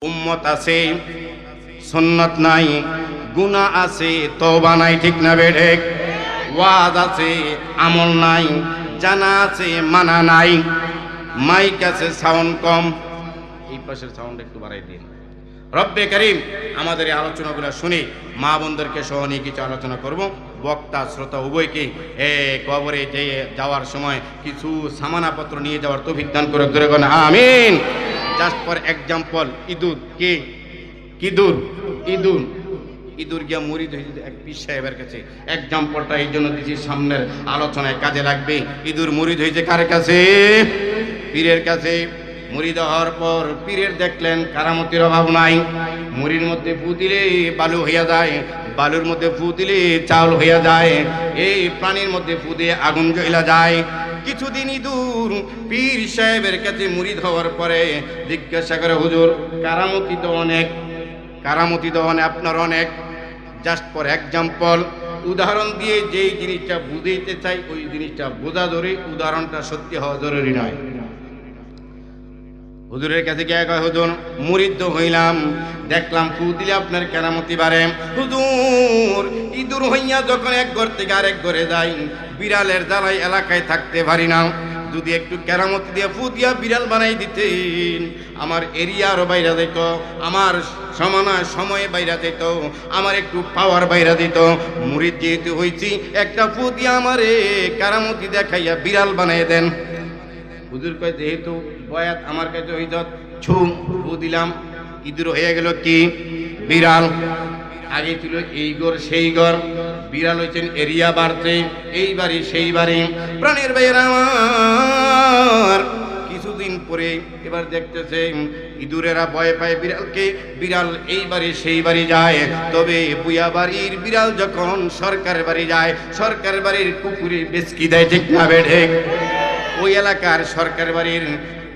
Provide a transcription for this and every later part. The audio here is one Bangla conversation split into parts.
উম্মত আছে, সুন্নত নাই, গুনাহ আছে, তওবা নাই, ঠিক না বেঠে? ওয়াজ আছে, আমল নাই, জানা আছে, মানা নাই, মাইক আছে, সাউন্ড কম। এই পাশের সাউন্ড একটু বাড়াই দিন। রব্বে করিম আমাদের এই আলোচনাগুলো শুনে মা বোনদেরকে সহ নিয়ে কিছু আলোচনা করব। বক্তা শ্রোতা উভয়কে কবরে যাওয়ার সময় কিছু সামানাপত্র নিয়ে যাওয়ার তৌফিক দান করে ধরে গণ আমিন। জাস্ট ফর এক্সাম্পল, ইঁদুর কে কিদুর ইঁদুর ইঁদুর গিয়া মুরিদ হয়েছে এক পীর সাহেবের কাছে। এক্সাম্পলটা এই জন্য দিচ্ছি, সামনের আলোচনায় কাজে লাগবে। ইঁদুর মুরিদ হয়েছে কার কাছে? পীরের কাছে। মুরিদ হওয়ার পর পীরের দেখলেন কারামতির অভাব নাই। মুড়ির মধ্যে ফু দিলে বালু হইয়া যায়, বালুর মধ্যে ফু দিলে চাউল হইয়া যায়, এই প্রাণীর মধ্যে ফু দিয়ে আগুন জ্বলা যায়। কিছুদিন ইঁদুর পীর সাহেবের কাছে মুরিদ হওয়ার পরে জিজ্ঞাসা করে, হুজুর কারামতি তো অনেক, কারামতি তো অনেক, আপনার অনেক। জাস্ট ফর এক্সাম্পল, উদাহরণ দিয়ে যেই জিনিসটা বুঝাইতে চাই ওই জিনিসটা বোঝা জরুরি, উদাহরণটা সত্যি হওয়া জরুরি নয়। হুজুরের কাছে গিয়ে কয়, হুজুর মুরিদ তো হইলাম, দেখলাম ফু দিলে আপনার কেরামতি বাড়ে। হুজুর ইঁদুর হইয়া যখন এক ঘর থেকে আরেক ঘরে যাই, বিড়ালের জ্বালায় এলাকায় থাকতে পারি না। যদি একটু কেরামতি দিয়ে ফু দিয়া বিড়াল বানাই দিতেন, আমার এরিয়ারও বাইরে যেত, আমার সময়ে বাইরে যেত, আমার একটু পাওয়ার বাইরে দিত। মুরিদ যেহেতু হইছি, একটা ফু দিয়া আমারে কেরামতি দেখাইয়া বিড়াল বানাই দেন। হুজুর কয়, যেহেতু বয়াত আমার কাছে হইত, ফু দিলাম, ইঁদুর হয়ে গেল কি? বিড়াল। আগে ছিল এই ঘর সেই ঘর, বিড়াল হয়েছেন এরিয়া বাড়ছে, এই বাড়ি সেই বাড়ি। প্রাণের ভাইয়েরা আমার, কিছুদিন পরে এবার দেখতেছে ইঁদুরেরা ভয় পায় বিড়ালকে, বিড়াল এই বাড়ি সেই বাড়ি যায়। তবে বুয়া বাড়ির বিড়াল যখন সরকার বাড়ি যায়, সরকার বাড়ির কুকুরে বেচকি দেয়, ঠিক না বেঠে? ওই এলাকার সরকার বাড়ির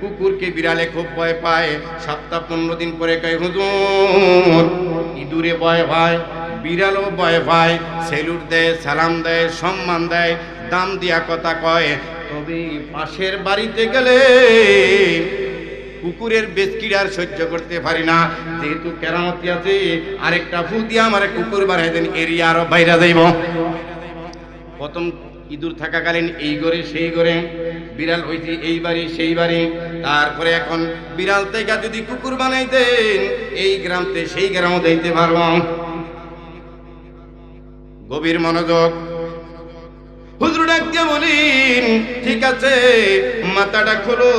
কুকুরকে বিড়ালে খুব ভয় পায়। সপ্তাহ 15 দিন পরে কয়, হুজুর ইঁদুরে ভয় পায়, বিড়ালও ভয় পায়, সেলুট দেয়, সালাম দেয়, সম্মান দেয়, দাম দিয়া কথা কয়। তবে পাশের বাড়িতে গেলে কুকুরের বেচকির আর সহ্য করতে পারি না। যেহেতু কেরামতি আছে, আরেকটা ফু দিয়া আমার কুকুর বাড়াই দেন, এরিয়া আরো বাইরে যাইব। প্রথম ইঁদুর থাকাকালীন এই ঘরে সেই ঘরে, বিড়াল হইছে এই বাড়ি সেই বাড়ি। তারপরে এখন বিড়াল থেকে যদি কুকুর বানাইতেন, এই গ্রামতে সেই গ্রামও যাইতে পারব। গভীর মনোযোগ। হুজুর ডাকতে বলিন, ঠিক আছে মাথাটা খোলো।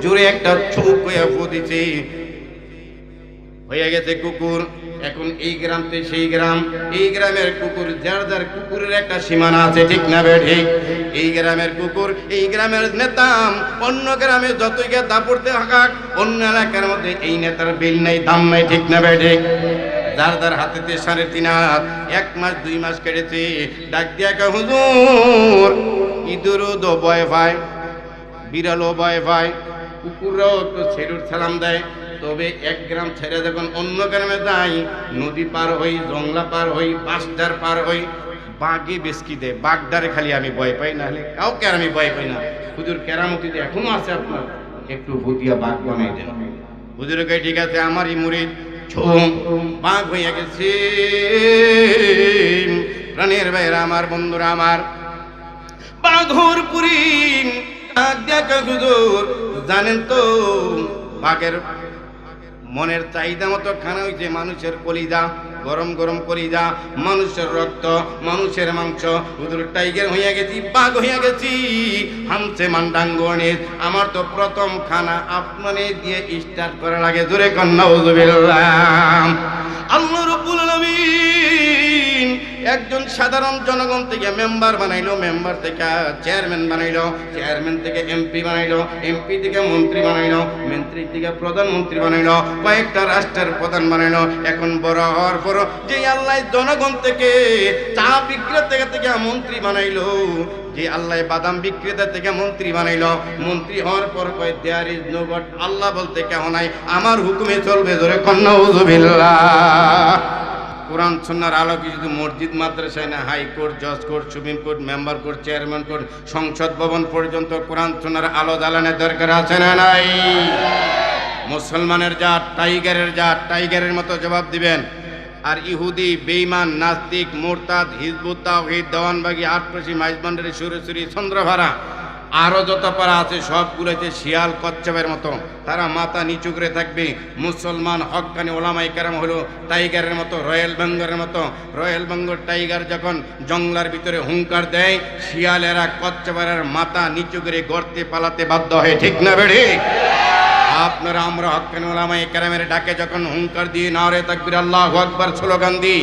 জোরে একটা ছুপ হইয়া ফু দিছে, হয়ে গেছে কুকুর। এখন এই গ্রামতে সেই গ্রাম, এই গ্রামের কুকুর, যার যার কুকুরের একটা সীমানা আছে, ঠিক না বেঠিক? এই গ্রামের কুকুর, এই গ্রামের নেতা অন্য গ্রামে যতই গে দাপড়তে থাকাক, অন্য এলাকার মধ্যে এই নেতার বিল নাই, দাম নাই, ঠিক না বেঠিক? যার যার হাতেতে 3.5 হাত, 1 মাস 2 মাস কেটেছে। ডাক দিয়া কয়, হুজুর ইঁদুরও তো ভয় পায়, বিড়ালও ভয় পায়, কুকুররাও একটু ছেড়ুর সালাম দেয়। তবে এক গ্রাম ছেড়ে যখন অন্য গ্রামে যাই, নদী পার হই, জংলা পার হই, বাঁশডার পার হই, বাঘে বেসকি দেয়, বাঘডারে খালি আমি ভয় পাই, না হলে কাউকে আর আমি ভয় পাই না। হুজুর কেরামতিতে এখনো আছে আপনার, একটু ভুতিয়া বাঘ বানাই দেন। হুজুর কয়, ঠিক আছে, আমারই মুরিদ বাঘ হইয়া গেছে। প্রাণের ভাইরা আমার, বন্ধুরা আমার, বাঘর পুরি হুজুর জানেন তো, বাঘের মনের চাহিদা মতো খানা হয়েছে মানুষের কলিজা, গরম গরম কলিজা, মানুষের রক্ত, মানুষের মাংস। হুজুর টাইগার হইয়া গেছি, বাঘ হইয়া গেছি, হামছে মান্ডাঙ্গনের। আমার তো প্রথম খানা আপনাদের দিয়ে স্টার্ট করা লাগে। জোরে কন্যা নাউযুবিল্লাহ। আল্লাহ রাব্বুল আলামিন একজন সাধারণ জনগণ থেকে মেম্বার বানাইলো, মেম্বার থেকে চেয়ারম্যান বানাইলো, চেয়ারম্যান থেকে এমপি বানাইলো, এমপি থেকে মন্ত্রী বানাইলো, মন্ত্রী থেকে প্রধানমন্ত্রী বানাইলো, কয়েকটা রাষ্ট্রের প্রধান বানাইলো। এখন বড় হওয়ার পর যে আল্লাহ জনগণ থেকে চা বিক্রেতা থেকে মন্ত্রী বানাইলো, যে আল্লাহ বাদাম বিক্রেতা থেকে মন্ত্রী বানাইলো, মন্ত্রী হওয়ার পর কয়, দেয়ার ইজ নো গড, আল্লাহ বলতে কেউ নাই, আমার হুকুমে চলবে। জোরে কন্যা নাউযুবিল্লাহ। কোরআন সুন্নাহর আলোকে যদি মসজিদ মাদ্রাসায় না, হাইকোর্ট, জজ court, supreme court, member court, chairman court, সংসদ ভবন পর্যন্ত কোরআন সুন্নাহর আলো জ্বালানোর দরকার আছে না নাই? মুসলমানের জাত টাইগারের জাত, টাইগারের মতো জবাব দিবেন। আর ইহুদি বেঈমান নাস্তিক মুরতাদ হিজবুত তাওহীদ দেওয়ানবাগী আটরশি মাইজবান্ডারি সুরেশ্বরী চন্দ্রভাড়া আরও যত পারা আছে সবগুলোতে শিয়াল কচ্ছপের মতো তারা মাথা নিচু করে থাকবে। মুসলমান হক্কানি ওলামায়ে কেরাম হলো টাইগারের মতো, রয়্যাল বেঙ্গলের মতো। রয়্যাল বেঙ্গল টাইগার যখন জঙ্গলার ভিতরে হুঙ্কার দেয়, শিয়ালেরা কচ্ছপের মাথা নিচু করে গর্তে পালাতে বাধ্য হয়। ঠিক না বেড়ে? আপনারা আমরা হক্কানি ওলামায়ে কেরামের ডাকে যখন হুঙ্কার দিয়ে নারে তাকবীর আল্লাহু আকবার স্লোগান দিই,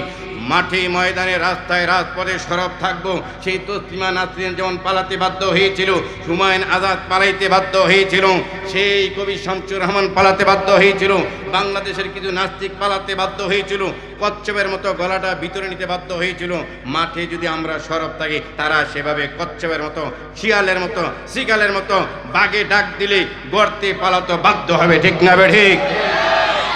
মাঠে ময়দানে রাস্তায় রাজপথে সরব থাকবো। সেই তসলিমা নাসরিন যেমন পালাতে বাধ্য হয়েছিল, হুমায়ুন আজাদ পালাইতে বাধ্য হয়েছিল, সেই কবি শামসুর রহমান পালাতে বাধ্য হয়েছিল, বাংলাদেশের কিছু নাস্তিক পালাতে বাধ্য হয়েছিল, কচ্ছপের মতো গলাটা ভিতরে নিতে বাধ্য হয়েছিল। মাঠে যদি আমরা সরব থাকি, তারা সেভাবে কচ্ছপের মতো, শিয়ালের মতো, শিকালের মতো বাগে ডাক দিলে গর্তে পালাতে বাধ্য হবে। ঠিক না বে ঠিক?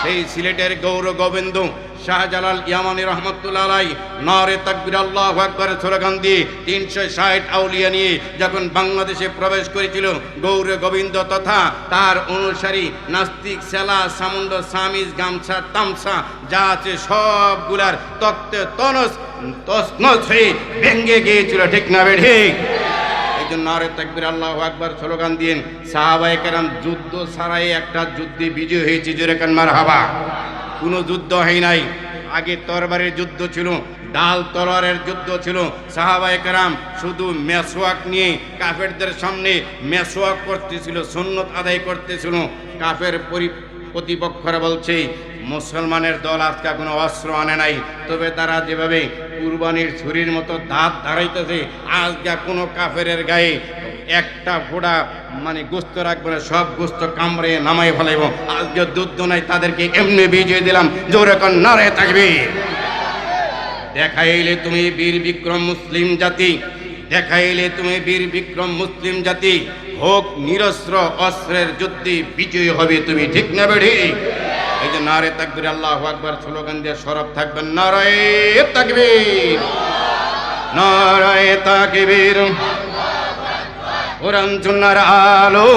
সেই সিলেটের গৌর গোবিন্দ শাহজালাল ইয়ামানি রহমতুল্লাহ আলাইহি নারে তাকবীর আল্লাহু আকবার স্লোগান দিয়ে 360 আউলিয়া নিয়ে যখন বাংলাদেশে প্রবেশ করেছিল, গৌর গোবিন্দ তথা তার অনুসারী নাস্তিক সেলা সামুন্ড সামিজ গামছা তামসা যা আছে সবগুলার তক্তে তসনস হয়ে ভেঙে গিয়েছিল। ঠিক না বে ঠিক? এই জন্য নারে তাকবীর আল্লাহু আকবার স্লোগান দিয়ে সাহাবায়ে কেরাম যুদ্ধ ছাড়াই একটা যুদ্ধে বিজয় হয়েছে। জোরে কান মারহাবা। কোনো যুদ্ধ হয় নাই। আগে তরবারের যুদ্ধ ছিল, ডাল তলোয়ারের যুদ্ধ ছিল। সাহাবায়ে কেরাম শুধু মেসওয়াক নিয়ে কাফেরদের সামনে মেসওয়াক করতেছিল, সুন্নত আদায় করতেছিল। কাফের প্রতিপক্ষরা বলছে মুসলমানের দল আজকে কোনো অস্ত্র আনে নাই, তবে তারা যেভাবে কুরবানির ছুরির মতো দাঁত দাঁড়াইতেছে, আজকে কোনো কাফেরের গায়ে একটা ফোঁটা মানে গোস্ত রাখবে না, সব গোস্ত কামড়ে নামাই ফেলাইব। আজকে যুদ্ধ নাই, তাদেরকে এমনি বিজয় দিলাম। জোরে কর নারে তাকবীর। দেখাইলে তুমি বীর বিক্রম মুসলিম জাতি, দেখাইলে তুমি বীর বিক্রম মুসলিম জাতি, হোক নিরস্ত্র অস্ত্রের যুদ্ধে বিজয়ী হবে তুমি। ঠিক না বেড়ি? এই যে নারে তাকবীর আল্লাহু আকবার স্লোগান দিয়ে সরব থাকবেন। নারে তাকবীর, নারে তাকবীর। কোরআন সুন্নাহর আলো,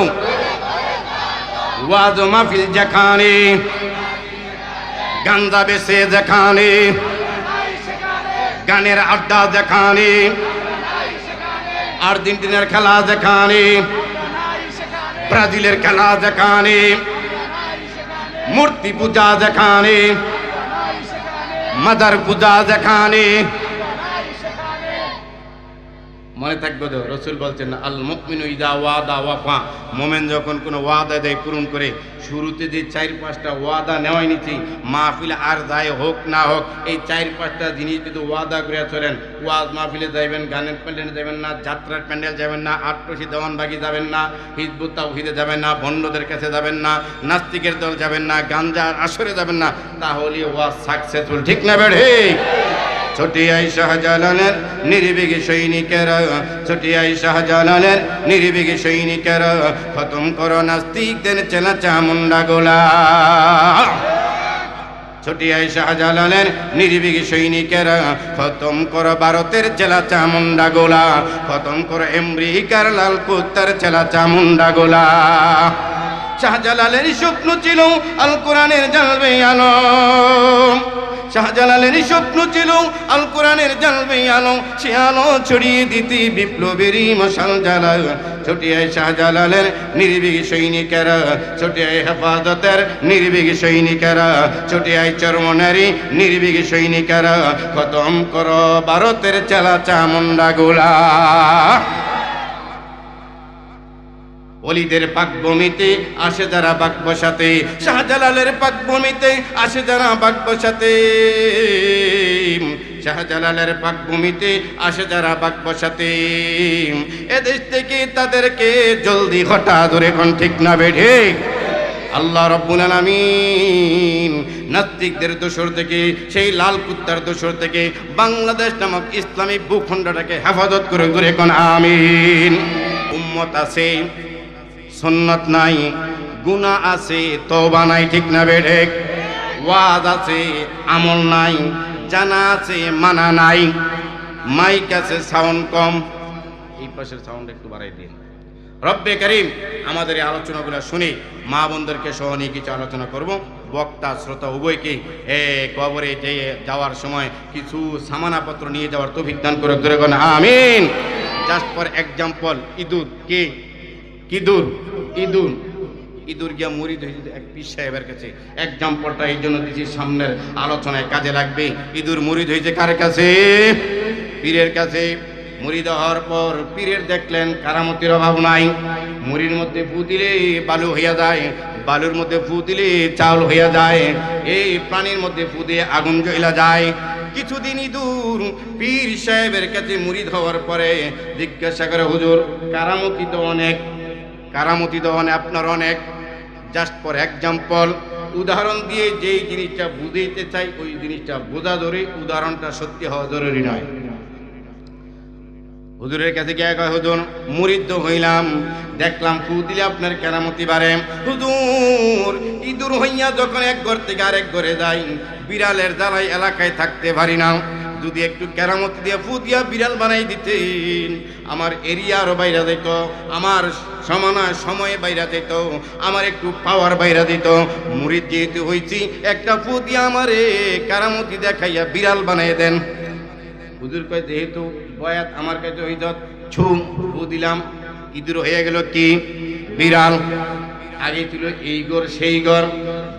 ওয়াজ মাহফিল যেখানে, গাঞ্জা বেচে যেখানে, গানের আড্ডা যেখানে, আর্জেন্টিনার খেলা যেখানে, ব্রাজিলের খেলা যেখানে, মূর্তি পূজা যেখানে, মাদার পূজা যেখানে। মনে থাকবে তো, রসুল বলছেন আল মুমিনু ইযা ওয়াদা ওয়াফা। মোমেন যখন কোনো ওয়াদা দেয় পূরণ করে। শুরুতে যে 4-5টা ওয়াদা নেওয়াই নিচ্ছি, মাহফিল আর যাই হোক না হোক, এই 4-5টা জিনিস যদি ওয়াদা করে চলেন, ওয়াজ মাহফিলে যাবেন, গানের প্যান্ডেলে যাবেন না, যাত্রার প্যান্ডেল যাবেন না, আটরশি দেওয়ানবাগি যাবেন না, হিজবুত তাওহীদে যাবেন না, ভণ্ডদের কাছে যাবেন না, নাস্তিকের দল যাবেন না, গাঞ্জার আসরে যাবেন না, তাহলে ওয়াজ সাকসেসফুল। ঠিক না বেড়ে? ছুটিয়াই শাহজালালের নির্ভীক সৈনিকেরা, ছুটিয়াই শাহজালালের নির্ভীক সৈনিকেরা, খতম করো নাস্তিকদের চেলা চামুন্ডা গোলা। ছুটিয়াই শাহজালালের নির্ভীক সৈনিকেরা, খতম করো ভারতের চেলা চামুন্ডা গোলা, খতম করো আমেরিকার লাল কুত্তার চেলা চামুন্ডা গোলা। শাহজালালের স্বপ্ন ছিল আল কোরআনের জ্বালবে আলো, শাহজালালের স্বপ্ন ছিল আল কোরআনের জ্বালবে আলো, সে আলো ছড়িয়ে দিতে বিপ্লবেরই মশাল জ্বালা। ছুটিয়ায় শাহজালালের নির্ভীক সৈনিকেরা, ছুটিয়ায় হেফাজতের নির্ভীক সৈনিকেরা, ছুটিয়ায় চরমনারী নির্ভীক সৈনিকেরা, খতম করো ভারতের চেলা চামুন্ডা গোলা। অলিদের পাকভূমিতে আসে যারা বাক বসাতে, শাহজালালের পাকভূমিতে আসে যারা বাক বসাতে, শাহজালালের পাকভূমিতে আসে যারা বাক বসাতে, এদেশ থেকে তাদেরকে জলদি হটা ধরে। কোন ঠিক না বেঠে? আল্লাহ রাব্বুল আলামিন নাস্তিকদের দোসর থেকে, সেই লাল কুত্তার দোসর থেকে বাংলাদেশ নামক ইসলামিক ভূখণ্ডটাকে হেফাজত করে ধরে। কোন আমিন। উম্মত আছে, সুন্নত নাই, গুনাহ আছে, তওবা নাই। ঠিক না বেঠে? ওয়াজ আছে, আমল নাই, জানা আছে, মানা নাই, মাইক আছে, সাউন্ড কম। এই পাশের সাউন্ড একটু বাড়াই দিন। রব্বে করিম আমাদের এই আলোচনাগুলো শুনে মা বোনদেরকে সহ নিয়ে কিছু আলোচনা করব। বক্তা শ্রোতা উভয়কে কবরে যাওয়ার সময় কিছু সামানাপত্র নিয়ে যাওয়ার তৌফিক দান করে ধরে কোন আমিন। জাস্ট ফর এক্সাম্পল, ইঁদুর কে ইঁদুর গিয়া মুরিদ হয়েছে এক পীর সাহেবের কাছে। এক্সাম্পলটা এই জন্য দিচ্ছি, সামনের আলোচনায় কাজে লাগবে। ইঁদুর মুরিদ হয়েছে কার কাছে? পীরের কাছে। মুরিদ হওয়ার পর পীরের দেখলেন কারামতির অভাব নাই। মুড়ির মধ্যে ফু দিলে বালু হইয়া যায়, বালুর মধ্যে ফু দিলে চাউল হইয়া যায়, এই প্রাণীর মধ্যে ফু দিয়ে আগুন জ্বলা যায়। কিছুদিন ইঁদুর পীর সাহেবের কাছে মুরিদ হওয়ার পরে জিজ্ঞাসা করে, হুজুর কারামতি তো অনেক আপনার অনেক। জাস্ট ফর এক্সাম্পল, উদাহরণ দিয়ে যেই জিনিসটা বুঝাইতে চাই ওই জিনিসটা বোঝা জরুরি, উদাহরণটা সত্যি হওয়া জরুরি নয়। হুজুরের কাছে গিয়ে কয়, হুজুর মুরিদ হইলাম, দেখলাম ফু দিলে আপনার কেরামতি বাড়ে। হুজুর ইঁদুর হইয়া যখন এক ঘর থেকে আরেক ঘরে যাই, বিড়ালের জ্বালাই এলাকায় থাকতে পারি না। যদি একটু কেরামতি দিয়ে ফু দিয়া বিড়াল বানাই দিতেন, আমার এরিয়া আরো বাইরে যেত, আমার সময়ে বাইরে যেত, আমার একটু পাওয়ার বাইরে দিত। মুরিদ যেহেতু হইছি, একটা ফু দিয়া আমারে কেরামতি দেখাইয়া বিড়াল বানাই দেন। হুজুর কয়, যেহেতু বয়াত আমার কাছে হইত, ফু দিলাম, ইঁদুর হয়ে গেল কি বিড়াল। আগে ছিল এই ঘর সেই ঘর,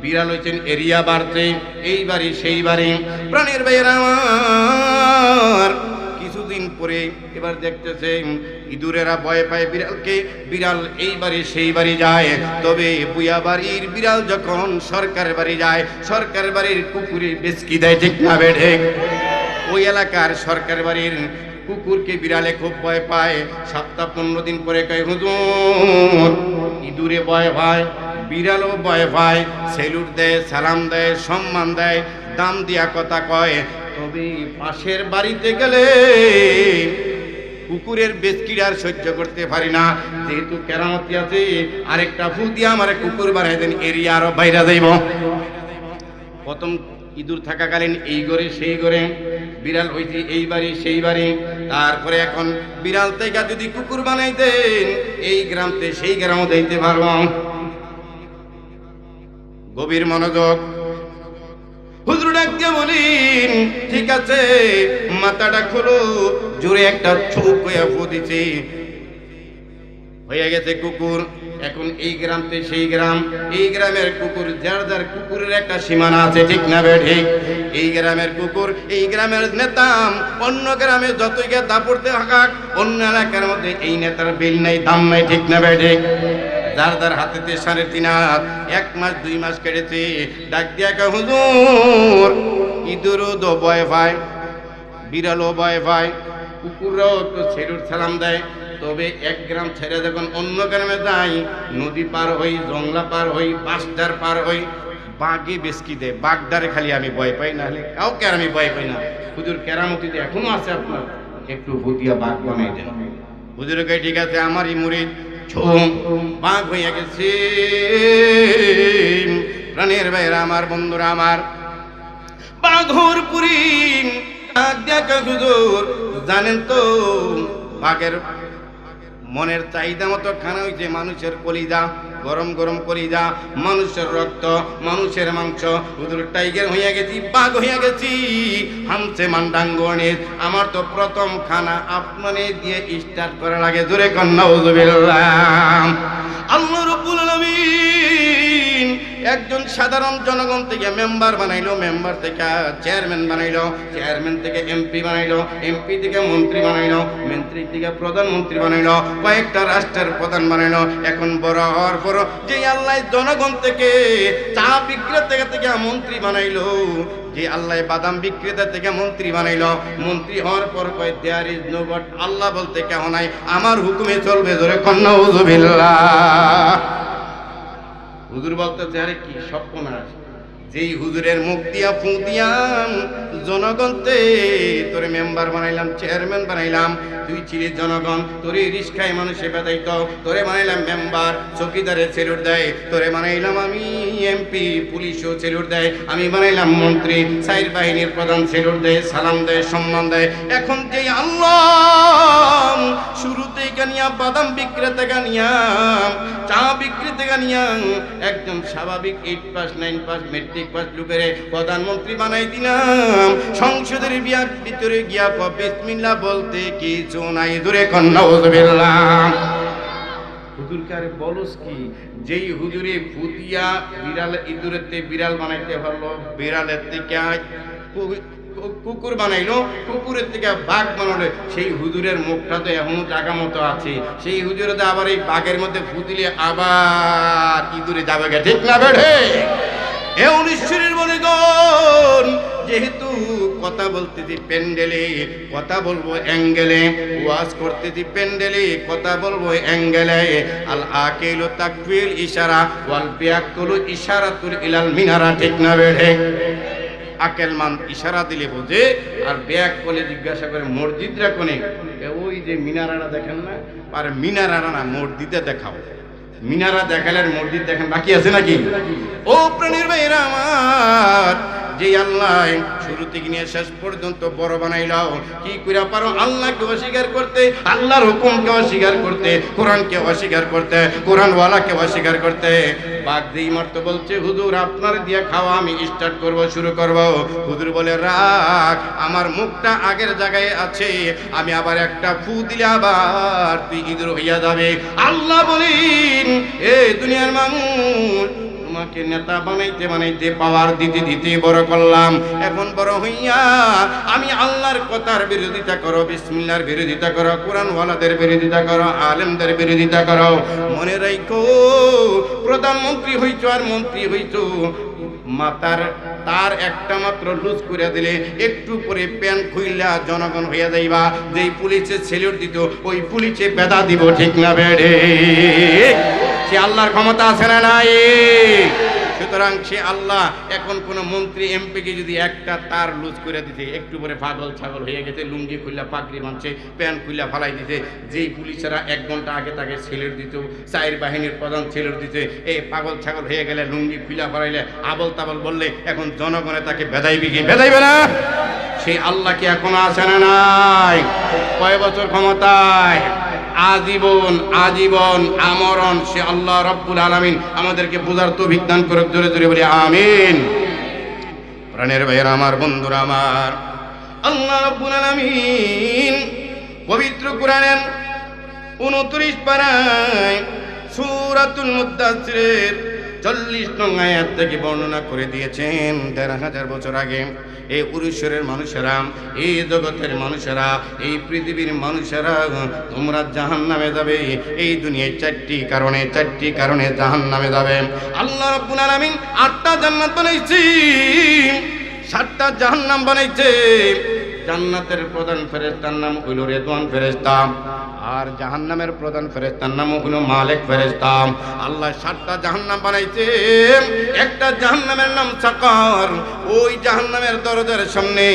বিড়াল হয়েছেন এরিয়া বাড়ছে, এই বাড়ি সেই বাড়ি। প্রাণের বাইরে আমার কিছুদিন পরে এবার দেখতেছে ইঁদুরেরা ভয় পায় বিড়ালকে, বিড়াল এই বাড়ি সেই বাড়ি যায়। তবে বুয়া বাড়ির বিড়াল যখন সরকারের বাড়ি যায়, সরকারের বাড়ির কুকুরে বেচকি দেয়, ঠিক না বেঠে? ওই এলাকার সরকার বাড়ির কুকুরকে বিড়ালে খুব ভয় পায়। সপ্তাহ 15 দিন পরে কয়, হুজুর ইঁদুরে ভয় পায়, বিড়ালও ভয় পায়, সেলুট দেয়, সালাম দেয়, সম্মান দেয়, দাম দিয়া কথা কয়। তবে পাশের বাড়িতে গেলে কুকুরের বেচকির আর সহ্য করতে পারি না। যেহেতু কেরামতি আছে, আরেকটা ফু দিয়া আমার কুকুর বানাই দেন, এরিয়া আরো বাইরে যাইব। প্রথম ইঁদুর থাকাকালীন এই ঘরে সেই ঘরে, বিড়াল হইছে এই বাড়ি সেই বাড়ি। তারপরে এখন বিড়াল থেকে যদি কুকুর বানাই দেন, এই গ্রামতে সেই গ্রামও দিতে পারব। গভীর মনোযোগ। হুজুর ডাকতে বলিন, ঠিক আছে মাথাটা খোলো। জোরে একটা ছুপ হইয়া ফু দিছি, হয়ে গেছে কুকুর। এখন এই গ্রামতে সেই গ্রাম, এই গ্রামের কুকুর, যার যার কুকুরের একটা সীমানা আছে, ঠিক না বেঠি? এই গ্রামের কুকুর, এই গ্রামের নেতা অন্য গ্রামে যতই গিয়ে দাপড়তে থাকাক, অন্য এলাকার মধ্যে এই নেতার বিল নাই, দাম নাই, ঠিক না বেঠি? যার যার হাতেতে 3.5 হাত, 1 মাস 2 মাস কেটেছে। ডাক দিয়া কয়, হুজুর ইঁদুরও তো ভয় পায়, বিড়ালও ভয় পায়, কুকুররাও তো ছেড়ুর সালাম দেয়। তবে এক গ্রাম ছেড়ে যখন অন্য গ্রামে যাই, নদী পার হই, জংলা পার হই, বাসদার পার হই, বাঘে বেসকি দেয়, বাগদারে খালি আমি ভয় পাই, না হলে কাউকে আর আমি ভয় পাই না। হুজুর কেরামতিতে এখনো আছে আপনার, একটু ভুতিয়া বাঘ বানাই দেন। হুজুরের কাছে ঠিক আছে, আমারই মুরিদ বাঘ হইয়া গেছে। প্রাণের বাইরে আমার, বন্ধুরা আমার, বাঘর পুরি হুজুর জানেন তো, বাঘের মনের চাহিদা মতো খানা হয়েছে মানুষের কলিজা, গরম গরম কলিজা, মানুষের রক্ত, মানুষের মাংস। হুজুর টাইগার হইয়া গেছি, বাঘ হইয়া গেছি, হামছে মান্ডাঙ্গনের। আমার তো প্রথম খানা আপনারে দিয়ে স্টার্ট করা লাগে। জোরে কন্যা উযুবিল্লাহ। আল্লাহ রাব্বুল আলামিন একজন সাধারণ জনগণ থেকে মেম্বার বানাইলো, মেম্বার থেকে চেয়ারম্যান বানাইলো, চেয়ারম্যান থেকে এমপি বানাইলো, এমপি থেকে মন্ত্রী বানাইলো, মন্ত্রী থেকে প্রধানমন্ত্রী বানাইলো, কয়েকটা রাষ্ট্রের প্রধান বানাইলো। এখন বড় হওয়ার পর যে আল্লাহ জনগণ থেকে চা বিক্রেতা থেকে মন্ত্রী বানাইলো, যে আল্লাহ বাদাম বিক্রেতা থেকে মন্ত্রী বানাইলো, মন্ত্রী হওয়ার পর কয় দেয়ার ইজ নো গড, আল্লাহ বলতে কেউ নাই, আমার হুকুমে চলবে। জোরে কন্যা উযুবিল্লাহ। হুজুর বলতেছে, আরে কি সর্বনাশ, যেই হুজুরের মুখ দিয়া ফু দিয়াম জনগণতে তোরে মেম্বার বানাইলাম, চেয়ারম্যান বানাইলাম, তুই ছিলি জনগণ, তোরে রিস্কায় মানুষে বেদাইত, তোরে বানাইলাম মেম্বার, চৌকিদারে সেলুট দেয়, তোরে বানাইলাম আমি এমপি, পুলিশও সেলুট দেয়, আমি বানাইলাম মন্ত্রী, সাইর বাহিনীর প্রধান সেলুট দেয়, সালাম দেয়, সম্মান দেয়। এখন যেই আল্লাহ শুরুতেই গানিয়া বাদাম বিক্রেতা গানিয়া চা বিক্রেতা গানিয়া একদম স্বাভাবিক 8 পাস 9 পাস মেট্রিক পাস লোকের প্রধানমন্ত্রী বানাই দিলাম, সংসদের ভিতরে গিয়া বিসমিল্লাহ বলতে কিছু নাই, দূরে কন্যা নাউযুবিল্লাহ। হুজুরকে বলস কি, যেই হুজুরে ফুতিয়া বিড়াল ইঁদুরেতে বিড়াল বানাইতে পারলো, বিড়ালের থেকে কুকুর বানাইলো, কুকুরের থেকে বাঘ বানালো, সেই হুজুরের মুখটা তো এখনো জায়গা মতো আছে, সেই হুজুরে তো আবার এই বাঘের মধ্যে ফুদিলে আবার ইঁদুরে যাবে, ঠিক না বেঠে? এ ঈশ্বরের বলিগণ, যেহেতু কথা বলতেছি প্যান্ডেলে, কথা বলবো অ্যাঙ্গেলে, ওয়াজ করতেছি প্যান্ডেলে, কথা বলবো অ্যাঙ্গেলে। আল আকিলু তাকফিল ইশারা ওয়াল বিয়াকুলু ইশারাতুল ইলাল মিনারা, ঠিক না বেঠে? আকেলমান ইশারা দিলে বোঝে, আর ব্যাক বলে জিজ্ঞাসা করে মসজিদরা কোনে, ওই যে মিনারাটা দেখেন না, আর মিনারাটা না মসজিদে দেখাও, মিনারা দেখালে আর মসজিদ দেখেন বাকি আছে নাকি? ও প্রাণীর ভাইরা আমার, যে আল্লাহ শুরু থেকে নিয়ে শেষ পর্যন্ত বড় বানাইলাও, কি কইরা পারো আল্লাহকে অস্বীকার করতে, আল্লাহর হুকুমকে অস্বীকার করতে, কোরআনকে অস্বীকার করতে, কোরআনওয়ালাকে অস্বীকার করতে? বাঘ যেই মারতে বলছে হুজুর আপনার দিয়ে খাওয়া আমি স্টার্ট করব, শুরু করব, হুজুর বলে রাখ, আমার মুখটা আগের জায়গায় আছে, আমি আবার একটা ফু দিলে আবার তুই ইঁদুর হইয়া যাবে। আল্লাহ বলেন, এ দুনিয়ার মানুষ, তোমাকে নেতা বানাইতে বানাইতে পাওয়ার দিতে দিতে বড় করলাম, এখন বড় হইয়া আমি আল্লাহর কথার বিরোধিতা করো, বিসমিল্লাহর বিরোধিতা করো, কোরআনওয়ালাদের বিরোধিতা করো, আলেমদের বিরোধিতা করো। মনে রাখো, প্রধানমন্ত্রী হইছো আর মন্ত্রী হইছো, মাতার তার একটা মাত্র লুজ করে দিলে একটু পরে প্যান্ট খুইলা জনগণ হইয়া যাইবা। যেই পুলিশে সেলুট দিত ওই পুলিশে বেদা দিব, ঠিক না বেড়ে? সে আল্লাহর ক্ষমতা আছে না নাই? সুতরাং সে আল্লাহ এখন কোন মন্ত্রী এমপিকে যদি একটা তার লুজ করে দিতে, একটু পরে পাগল ছাগল হয়ে গেছে, লুঙ্গি খুললা পাগড়ি মানছে, প্যান্ট খুললা ফালাই দিতে, যেই পুলিশেরা 1 ঘন্টা আগে তাকে ছেলের দিত, সাইর বাহিনীর প্রধান ছেলের দিতে, এই পাগল ছাগল হয়ে গেলে লুঙ্গি খুলা ফালাইলে আবল তাবল বললে এখন জনগণে তাকে বেদাইবে কি? বেদাইবে না? সেই আল্লাহ কি এখনো আছে না নাই? কয় বছর ক্ষমতায়? আজীবন, আজীবন, আমরণ। সে আল্লাহ রব্বুল আলামিন আমাদেরকে বুঝার তৌফিক দান করুক, জোরে জোরে বলি আমিন। প্রাণের ভাইয়েরা আমার, বন্ধুরা আমার, আল্লাহ রব্বুল আলামিন পবিত্র কোরআনের 29 পারায় সূরাতুল মুদ্দাসসিরের 40 নং আয়াত থেকে বর্ণনা করে দিয়েছেন ১৫০০ বছর আগে এই উরুশ্বরের মানুষেরা, এই জগতের মানুষেরা, এই পৃথিবীর মানুষেরা তোমরা জাহান্নামে যাবে। এই দুনিয়ায় 4টি কারণে জাহান্নামে যাবে। আল্লাহ রাব্বুল আলামিন 8টা জান্নাত বানাইছে, 7টা জাহান্নাম বানাইছে। জান্নাতের প্রধান ফেরেশতার নাম হইল রেদওয়ান ফেরেশতা, আর জাহান্নামের প্রধান ফেরেশতার নাম হইল মালিক ফেরেশতা। আল্লাহ 7টা জাহান্নাম বানাইছে। একটা জাহান্নামের নাম সাকার। ওই জাহান্নামের দরজার সামনে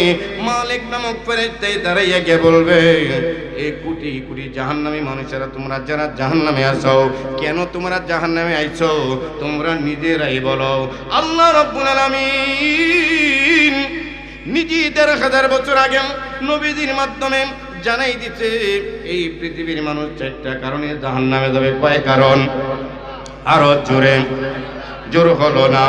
মালিক নামক ফেরেশতা দাঁড়াইয়া গিয়ে বলবে, এই কোটি কোটি জাহান্নামী মানুষেরা, তোমরা যারা জাহান্নামে আছো, কেন তোমরা জাহান্নামে আইছো? তোমরা নিজেরাই বলো। আল্লাহ রাব্বুল আলামিন নিজে ১৫০০ বছর আগে নবীজির মাধ্যমে জানাই দিতে, এই পৃথিবীর মানুষ 4টা কারণে জাহান্নামে যাবে। কয় কারণ? আরো জোরে, জোর হলো না।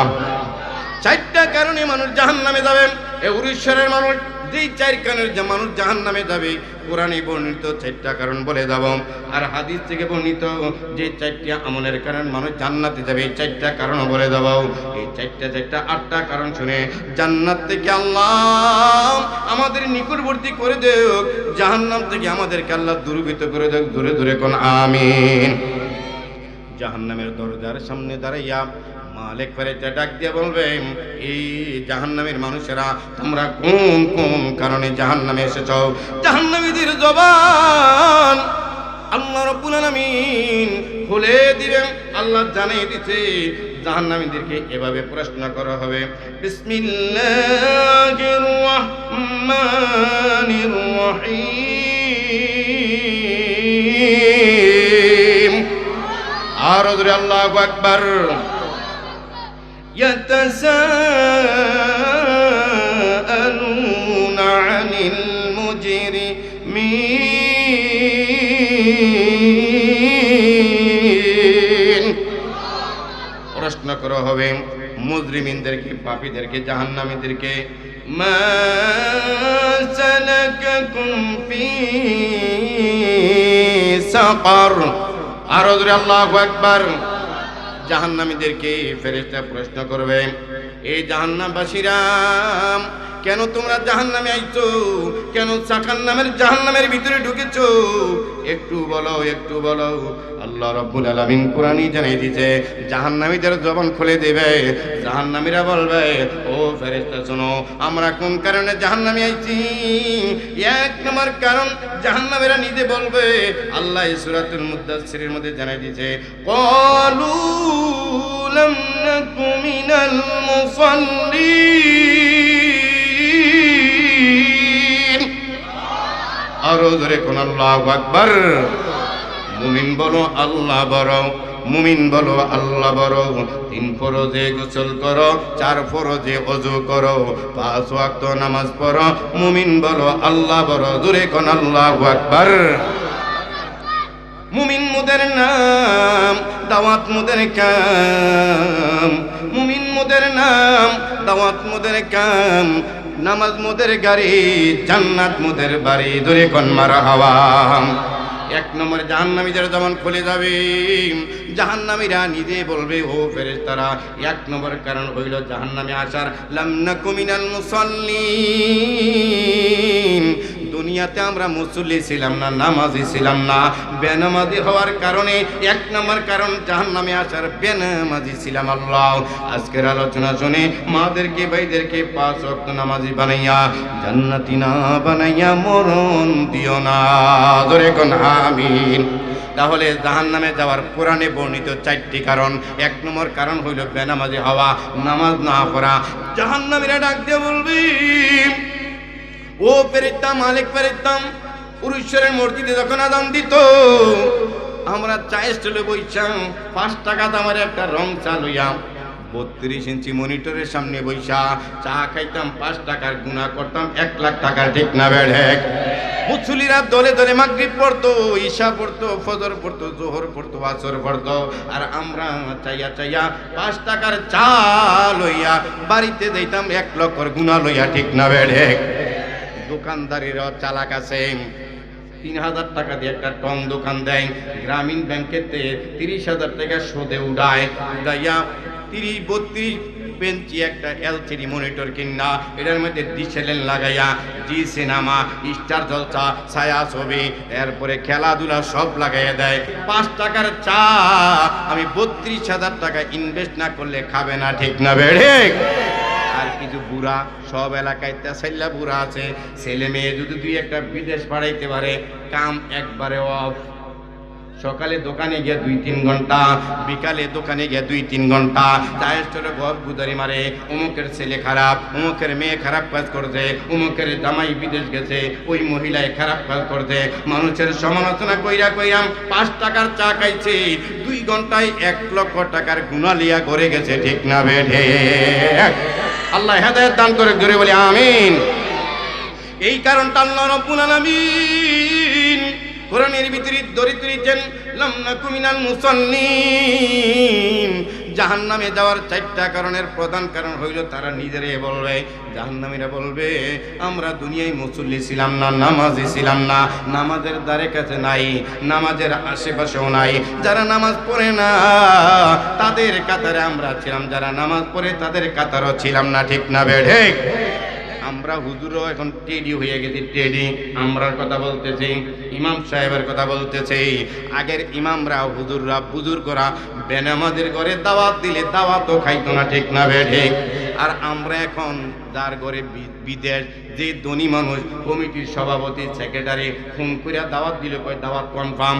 4টা কারণে মানুষ জাহান্নামে যাবে। এই উড়িষ্যার মানুষ যেই 4 কারণের মানুষ জাহান্নামে যাবে, কোরআনে বর্ণিত 4টা কারণ বলে যাব, আর হাদিস থেকে বর্ণিত যে 4টা আমলের কারণ মানুষ জান্নাতে যাবে, এই 4টা কারণ বলে যাব। এই 4টা 8টা কারণ শুনে জান্নাত থেকে আল্লাহ আমাদের নিকটবর্তী করে দেওক, জাহান্নাম থেকে আমাদেরকে আল্লাহ দূরীভূত করে দেওক। দূরে দূরে কোন আমিন। জাহান্নামের দরজার সামনে দাঁড়াইয়া মালিক ফেরেশতা ডাক দিয়ে বলবে, এই জাহান্নামের মানুষেরা তোমরা কোন কোন কারণে জাহান্নামে এসেছো? জাহান্নামীদের জবান আল্লাহ রাব্বুল আলামিন খুলে দিবেন। আল্লাহ জানিয়ে দিতে জাহান্নামীদেরকে এভাবে প্রশ্ন করা হবে, বিসমিল্লাহির রহমানির রহিম। আর জোরে আল্লাহু আকবার। ইয়াতাসাআলুনা আনিল মুজরিমিন। প্রশ্ন করা হবে মুজরিমিনদেরকে, পাপীদেরকে, জাহান্নামীদেরকে, মা সালাকাকুম ফি সাকার। আর জোরে আল্লাহু আকবার। জাহান্নামীদেরকে ফেরেশতা প্রশ্ন করবে, এই জাহান্নামবাসীরা কেন তোমরা জাহান্নামে আইছো, কেন সাকার নামের জাহান্নামের ভিতরে ঢুকেছো, একটু বলো, একটু বলো। আল্লাহ রাব্বুল আলামিন কোরআনই জানিয়ে দিয়েছে, জাহান্নামীদের জবান খুলে দেবে। জাহান্নামীরা বলবে, ও ফেরেশতা শোনো, আমরা কোন কারণে জাহান্নামে আইছি। এক নম্বর কারণ জাহান্নামীরা নিজে বলবে, আল্লাহ সূরাতুল মুদাসসিরের মধ্যে জানিয়ে দিয়েছে, ক্বালু লাম নাকু মিনাল মুসাল্লিন। আরো জোরে কোন আল্লাহু আকবার। মুমিন বলো আল্লাহ বড়, মুমিন বলো আল্লাহ বড়। 3 ফরজে গোসল করো, 4 ফরজে ওযু করো, 5 ওয়াক্ত নামাজ পড়ো, মুমিন বলো আল্লাহ বড়। জোরে কোন আল্লাহু আকবার। মুমিন মুদের নাম, দাওয়াত মুদের কাম। মুমিন মুদের নাম, দাওয়াত মুদের কাম। নামাজ মুদের গাড়ি, জান্নাত মুদের বাড়ি। জোরে কোন মারহাবা। 1 নম্বর জাহান্নামীদের জবান খুলে যাবে, জাহান্নামীরা নিজে বলবে, ও ফেরেশতারা 1 নম্বর কারণ হইল জাহান্নামে আসার, লাম নাকু মিনাল মুসাল্লিন। দুনিয়াতে আমরা মুসল্লি ছিলাম না, নামাজি ছিলাম না। বেনামাজি হওয়ার কারণে 1 নম্বর কারণ জাহান্নামে আসার, বেনামাজি ছিলাম। আল্লাহ আজকের আলোচনা শুনে মাদেরকে, ভাইদেরকে 5 ওয়াক্ত নামাজি বানাইয়া, জান্নাতি না বানাইয়া মরণ দিও না। জোরে কোন আমিন। তাহলে জাহান্নামে যাওয়ার কোরআনে বর্ণিত 4টি কারণ। 1 নম্বর কারণ হইল বেনামাজি হওয়া, নামাজ না পড়া। জাহান্নামীরা ডাক দিয়ে বলবি, ও ফেরেশতা, মালিক ফেরেশতা, পুরুষের মসজিদে যখন আযান দিত, আমরা চায়ের স্টলে বইছাম, 5 টাকা দামের একটা রং চা লইয়া 32 ইঞ্চি মনিটরের সামনে বইসা চা খাইতাম, 5 টাকার গুনাহ করতাম 1 লাখ টাকা। ঠিক না বেড়ে? মুসল্লিরা দলে দলে মাগরিব পড়তো, ঈশা পড়তো, ফজর পড়তো, জোহর পড়তো, আসর পড়তো, আর আমরা চাইয়া চাইয়া 5 টাকার চা লইয়া বাড়িতে যাইতাম 1 লক্ষর গুনাহ লইয়া। ঠিক না বেড়ে? দোকানদারিরা চালাক আছে, 3000 টাকা দিয়ে একটা টং দোকান দেয়, গ্রামীণ ব্যাংকেতে 30,000 টাকা সুদে উড়ায়। উড়াইয়া 30-32 বেঞ্চি একটা এলসিডি মনিটর কিনা, এটার মধ্যে ডিসেলেন লাগাইয়া জি সিনেমা, স্টার জলসা, ছায়া ছবি, এরপরে খেলাধুলা সব লাগাইয়া দেয়। 5 টাকার চা আমি 32,000 টাকা ইনভেস্ট না করলে খাবে না। ঠিক না বেড়ে? আর কিছু বুড়া, সব এলাকায় তেসাইল্লা বুড়া আছে, ছেলে মেয়ে যদি 2-1টা বিদেশ পাঠাইতে পারে, কাম একবারে অফ। সকালে দোকানে গিয়ে 2-3 ঘন্টা, বিকালে দোকানে গিয়ে 2-3 ঘন্টা, চায়ের স্টোরে গপ গুদারি মারে, অমুকের ছেলে খারাপ, অমুকের মেয়ে খারাপ কাজ করছে, অমুকের জামাই বিদেশ গেছে, ওই মহিলায় খারাপ কাজ করছে। মানুষের সমালোচনা কইরা কইরাম 5 টাকার চা খাইছে, 2 ঘন্টায় 1 লক্ষ টাকার গুনাহ লিয়া ঘরে গেছে। ঠিক না বেঠে? আল্লাহ হেদায়েত দান করে, জোরে বলি আমিন। এই কারণটা আল্লাহ রাব্বুল আলামিন কোরআনের ভিতরে দরিদ্রীছেন, লাম নাকু মিনাল মুসাল্লিন। জাহান্নামে যাওয়ার 4টা কারণের প্রধান কারণ হইল তারা নিজেরাই বলবে, জাহান্নামীরা বলবে, আমরা দুনিয়ায় মুসল্লি ছিলাম না, নামাজি ছিলাম না, নামাজের দ্বারে কাছে নাই, নামাজের আশেপাশেও নাই। যারা নামাজ পড়ে না তাদের কাতারে আমরা ছিলাম, যারা নামাজ পড়ে তাদের কাতারও ছিলাম না। ঠিক না বেড়ে? আমরা হুজুরও এখন টেডি হয়ে গেছি, টেডি। আমরার কথা বলতেছি, ইমাম সাহেবের কথা বলতেছি। আগের ইমামরা, হুজুররা, বুজুর্গরা বেনামাজের ঘরে দাওয়াত দিলে দাওয়াতও খাইতো না। ঠিক না বেঠে? আর আমরা এখন যার ঘরে বিদেশ, যে ধনী মানুষ, কমিটির সভাপতি, সেক্রেটারি ফোন করে দাওয়াত দিলে কয় দাওয়াত কনফার্ম।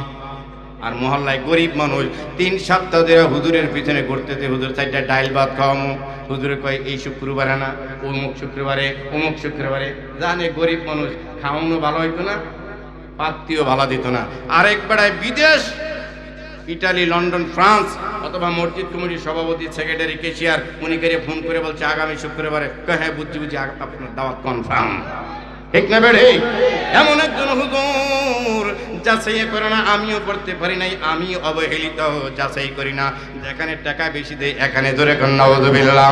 আর মহল্লায় গরিব মানুষ 3 সপ্তাহ ধরে হুজুরের পিছনে ঘুরতেছে, হুজুর 4টা ডাইল ভাত খাওয়ামো। হুজুরে কয় এই শুক্রবারে না, অমুক শুক্রবারে। জানে গরিব মানুষ, খাওয়ানো ভালো হইতো না, পাত্তিও ভালো দিত না। আরেক বেড়ায় বিদেশ, ইটালি, লন্ডন, ফ্রান্স, অথবা মসজিদ কমিটির সভাপতি, সেক্রেটারি, কেশিয়ার, উনি করে ফোন করে বলছে আগামী শুক্রবারে। হ্যাঁ বুঝছি আপনার দাওয়াত কনফার্ম। ঠিক না বেড়ে? এমন একজন হুজুর যাচাই করে না, আমিও করতে পারি নাই, আমি অবহেলিত, যাচাই করি না। যেখানে টাকা বেশি দেয় এখানে ধরে নাউযুবিল্লাহ।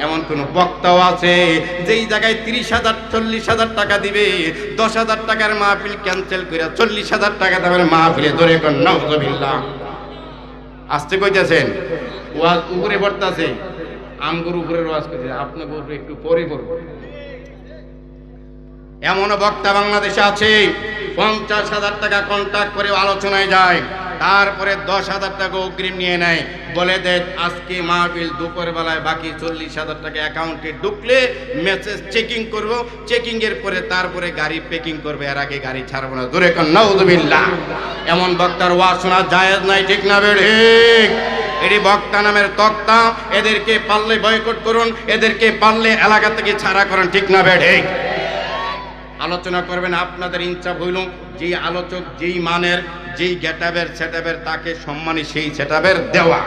এমন কোন বক্তাও আছে যেই জায়গায় 30,000 40,000 টাকা দিবে, 10,000 টাকার মাহফিল ক্যান্সেল করে 40,000 টাকা দেবেন মাহফিলে, ধরে নাউযুবিল্লাহ। আসতে কইতেছেন ওয়াজ উপরে পড়তাছে, আমগুর উপরের ওয়াজ করতে, আপনার উপরে একটু পরে পড়ব। এমন বক্তা বাংলাদেশে আছে 50,000 টাকা কন্ট্রাক্ট করে আলোচনায় যায়, তারপরে 10,000 টাকা অগ্রিম নিয়ে নেয়, বলে দেয় আজকে মাহফিল দুপুর বেলায় বাকি 40,000 টাকা অ্যাকাউন্টে ঢুকলে মেসেজ চেকিং করব, চেকিং এর পরে তারপরে গাড়ি পেকিং করবে, এর আগে গাড়ি ছাড়বো না। ধরে নাউযুবিল্লাহ। এমন বক্তার ওয়াজ শোনা জায়েজ নাই, ঠিক না বেড়ে? এটি বক্তা নামের তক্তা, এদেরকে পারলে বয়কট করুন, এদেরকে পারলে এলাকা থেকে ছাড়া করুন, ঠিক না বেড়ে? আলোচনা করবেন আপনাদের ইনসাফ হইল, যেই আলোচক যেই মানের, যেই গেটাবের সেটাবের, তাকে সম্মানী সেই সেটাবের দেওয়া।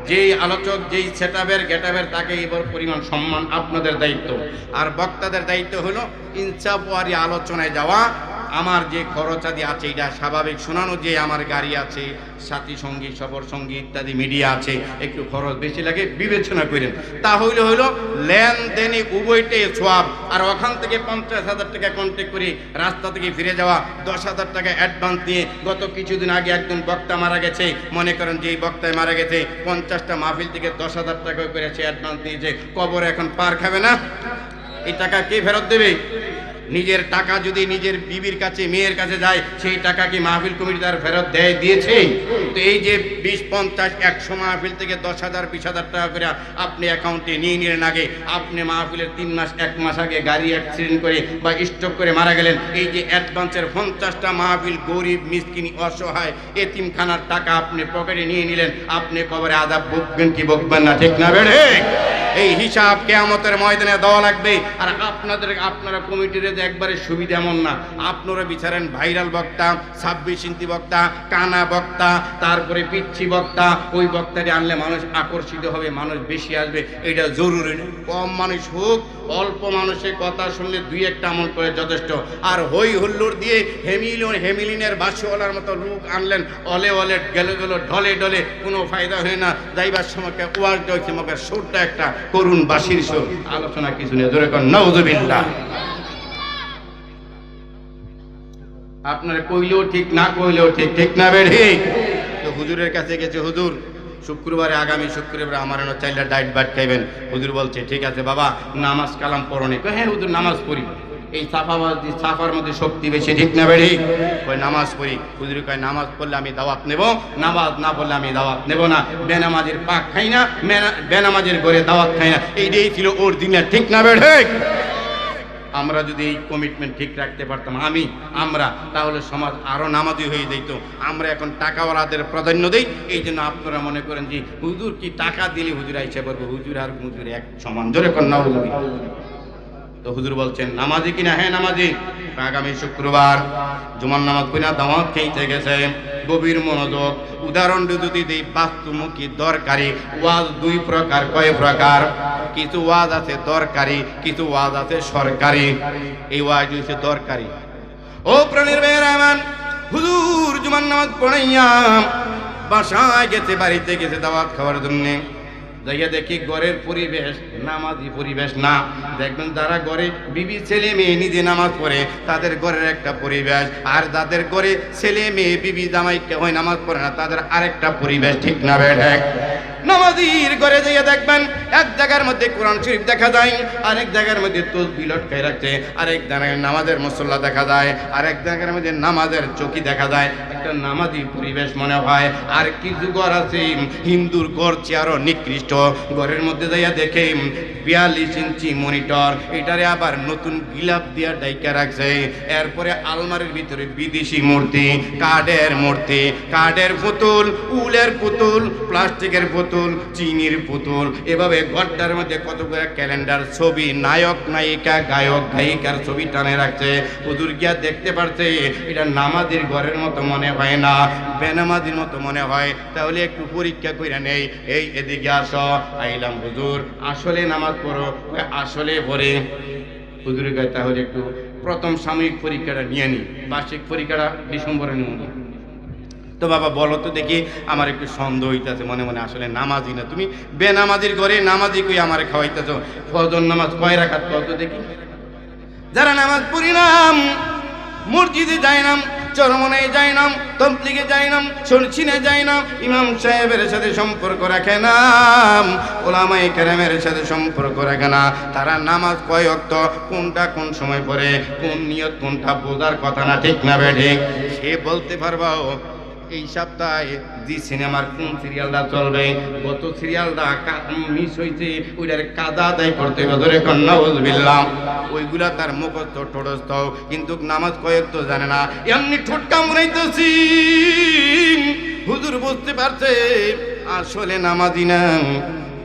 যেই আলোচক যেই সেটাবের গেটাবের, তাকে এবার পরিমাণ সম্মান আপনাদের দায়িত্ব। আর বক্তাদের দায়িত্ব হলো ইনসাফওয়ারি আলোচনায় যাওয়া। আমার যে খরচাদি আছে এটা স্বাভাবিক, শোনানো যে আমার গাড়ি আছে, সাথী সঙ্গী, সফর সঙ্গী ইত্যাদি মিডিয়া আছে, একটু খরচ বেশি লাগে, বিবেচনা করেন। তাহলে হইলো লেনদেনে উভয়টাই সওয়াব। আর ওখান থেকে 50,000 টাকা কন্ট্যাক্ট করে রাস্তা থেকে ফিরে যাওয়া, 10,000 টাকা অ্যাডভান্স দিয়ে। গত কিছুদিন আগে একজন বক্তা মারা গেছে, মনে করেন যে এই বক্তায় মারা গেছে, 50টা মাহফিল থেকে 10,000 টাকা করে সে অ্যাডভান্স দিয়েছে, কবরে এখন পার খাবে না? এই টাকা কে ফেরত দেবে? নিজের টাকা যদি নিজের বিবির কাছে, মেয়ের কাছে যায়, সেই টাকা কি মাহফিল কমিটি তার ফেরত দিয়েছে? তো এই যে 20, 50, 100 মাহফিল থেকে 10,000, 20,000 টাকা করে আপনি অ্যাকাউন্টে নিয়ে নিলেন, আগে আপনি মাহফিলের 3 মাস 1 মাস আগে গাড়ি অ্যাক্সিডেন্ট করে বা স্ট্রোক করে মারা গেলেন, এই যে অ্যাডভান্সের 50টা মাহফিল গরিব মিসকিন অসহায় এতিমখানার টাকা আপনি পকেটে নিয়ে নিলেন, আপনি কবরে আযাব ভুগবেন কি ভুগবেন না, ঠিক না বেড়ে? এই হিসাব কিয়ামতের ময়দানে দেওয়া লাগবে। আর আপনারা কমিটির একবারে সুবিধা এমন না, আপনারা বিচারেন ভাইরাল বক্তা, 26 ইঞ্চি বক্তা, কানা বক্তা, তারপরে পিচ্ছি বক্তা, ওই বক্তাটি আনলে মানুষ আকর্ষিত হবে, মানুষ বেশি আসবে, এটা জরুরি না। কম মানুষ হোক, অল্প মানুষের কথা শুনলে 2-1টা আমল করে যথেষ্ট। আর হই হুল্লোড় দিয়ে হেমিলিনের বাসিওয়ালার মতো লোক আনলেন, অলে গেলে ঢলে কোনো ফায়দা হয় না। যাইবার সময়কে ওয়াজ হয়েছে মগে সুরটা একটা করুন বাসির সুর, আলোচনা কিছু নেই, ধরে কর নাউযুবিল্লাহ। আপনার কইলেও ঠিক, না কইলেও ঠিক, ঠিক না বেড়ে? তো হুজুরের কাছে গেছে, হুজুর শুক্রবারে, আগামী শুক্রবারে আমার এনে 4টা ডাইট ভাত খাইবেন। হুজুর বলছে ঠিক আছে বাবা, নামাজ কালাম পড়নি? হ্যাঁ হুজুর নামাজ পড়ি, এই সাফার মধ্যে শক্তি বেশি, ঠিক না বেড়ে? কই নামাজ পড়ি। হুজুর কয় নামাজ পড়লে আমি দাওয়াত নেব, নামাজ না পড়লে আমি দাওয়াত নেব না। বেনামাজের পাক খাই না, বেনামাজের ঘরে দাওয়াত খাই না। এইটাই ছিল ওর দিনের, ঠিক না বেড়ে? আমরা যদি এই কমিটমেন্ট ঠিক রাখতে পারতাম, আমরা, তাহলে সমাজ আরো নামাজি হয়ে যেত। আমরা এখন টাকাওয়ালাদের প্রাধান্য দেই, এই জন্য আপনারা মনে করেন যে হুজুর কি টাকা দিলে হুজুর আইসা করবো, হুজুর আর হুজুর এক সমান, জোরে কর নাউযুবিল্লাহ। তো হুজুর বলছেন নামাজি কিনা? হ্যাঁ নামাজি। আগামী শুক্রবার জুমার নামাজ কইনা দাওয়াত খেতে গেছে, গভীর মনোযোগ। উদাহরণ যদি দেই, বাস্তবমুখী দরকারি ওয়াজ 2 প্রকার। কয় প্রকার? কিছু ওয়াজ আছে দরকারি, কিছু ওয়াজ আছে সরকারি। এই ওয়াজ হচ্ছে দরকারি। ও প্রাণের ভাইয়েরা আমার, হুজুর জুমার নামাজ পড়াইয়া বাসায় গেছে, বাড়িতে গেছে দাওয়াত খাওয়ার জন্য। যাইয়া দেখি ঘরের পরিবেশ নামাজি পরিবেশ না। দেখবেন যারা ঘরে বিবি ছেলে মেয়ে নিজে নামাজ পড়ে, তাদের ঘরের একটা পরিবেশ, আর যাদের ঘরে ছেলে মেয়ে বিবি জামাই কেউ নামাজ পড়ে না, তাদের আরেকটা পরিবেশ, ঠিক না বেঠে? নামাজির ঘরে যাইয়া দেখবেন এক জায়গার মধ্যে কোরআন শরীফ দেখা যায়, আরেক জায়গার মধ্যে তসবিহ লটকায় রাখছে, আরেক জায়গায় নামাজের মুসল্লা দেখা যায়, আরেক জায়গার মধ্যে নামাজের চৌকি দেখা যায়। একটা নামাজি পরিবেশ মনে হয়। আর কিছু ঘর আছে হিন্দুর ঘর চেয়ে আরো নিকৃষ্ট, ঘরের মধ্যে যাইয়া দেখে 42 ইঞ্চি মনিটর, এটারে আবার নতুন গিলাপ দিয়া ডাইকা রাখছে। এরপরে আলমারির ভিতরে বিদেশি মূর্তি, কাঠের পুতুল, উলের পুতুল, প্লাস্টিকের পুতুল, চিনির পুতুল, এভাবে ঘরটার মধ্যে কতগুলো ক্যালেন্ডার, ছবি, নায়ক নায়িকা, গায়ক গায়িকার ছবি টানে রাখছে। হুজুর গিয়া দেখতে পারছে এটা নামাজের ঘরের মতো মনে হয় না, বেনামাজির মতো মনে হয়। তাহলে একটু পরীক্ষা কইরা নেই, এই এদিকে আসো। আইলাম, হুজুর আসলে নামাজ পড়ো? আসলে পড়ে। হুজুর কয় তাহলে একটু প্রথম সাময়িক পরীক্ষাটা নিয়ে নি, বার্ষিক পরীক্ষাটা ডিসেম্বরে নিব। তো বাবা বলো তো দেখি, আমার একটু সন্দেহ হইতেছে মনে মনে, আসলে নামাজি না তুমি, বেনামাজির ঘরে নামাজি কই আমার খাওয়াইতেছ? ফজর নামাজ কয় রাকাত কত দেখি? যারা নামাজ পড়ি নাম, মসজিদে যাই নাম, চরমনায় যাই নাম, তবলিগে যাই নাম, সরছিনে যাই নাম, ইমাম সাহেবের সাথে সম্পর্ক রাখে না, ওলামায়ে কেরামের সাথে সম্পর্ক রাখে না, তারা নামাজ কয় ওয়াক্ত, কোনটা কোন সময় পড়ে, কোন নিয়ত কোনটা বোঝার কথা না, ঠিক না বেঠে? সে বলতে পারবা এই সপ্তাহে জি সিনেমার কোন সিরিয়ালটা চলবে, গত সিরিয়ালটা মিস হয়েছে, ওইটার কাদা আদায় করতে হবে, নাউজুবিল্লাহ। ওইগুলা তার মুখস্থ ঠোঁটস্থ, কিন্তু নামাজ কয়েক তো জানে না, এমনি ঠোঁট কামড়াইতেছি। হুজুর বুঝতে পারছে আসলে নামাজি না।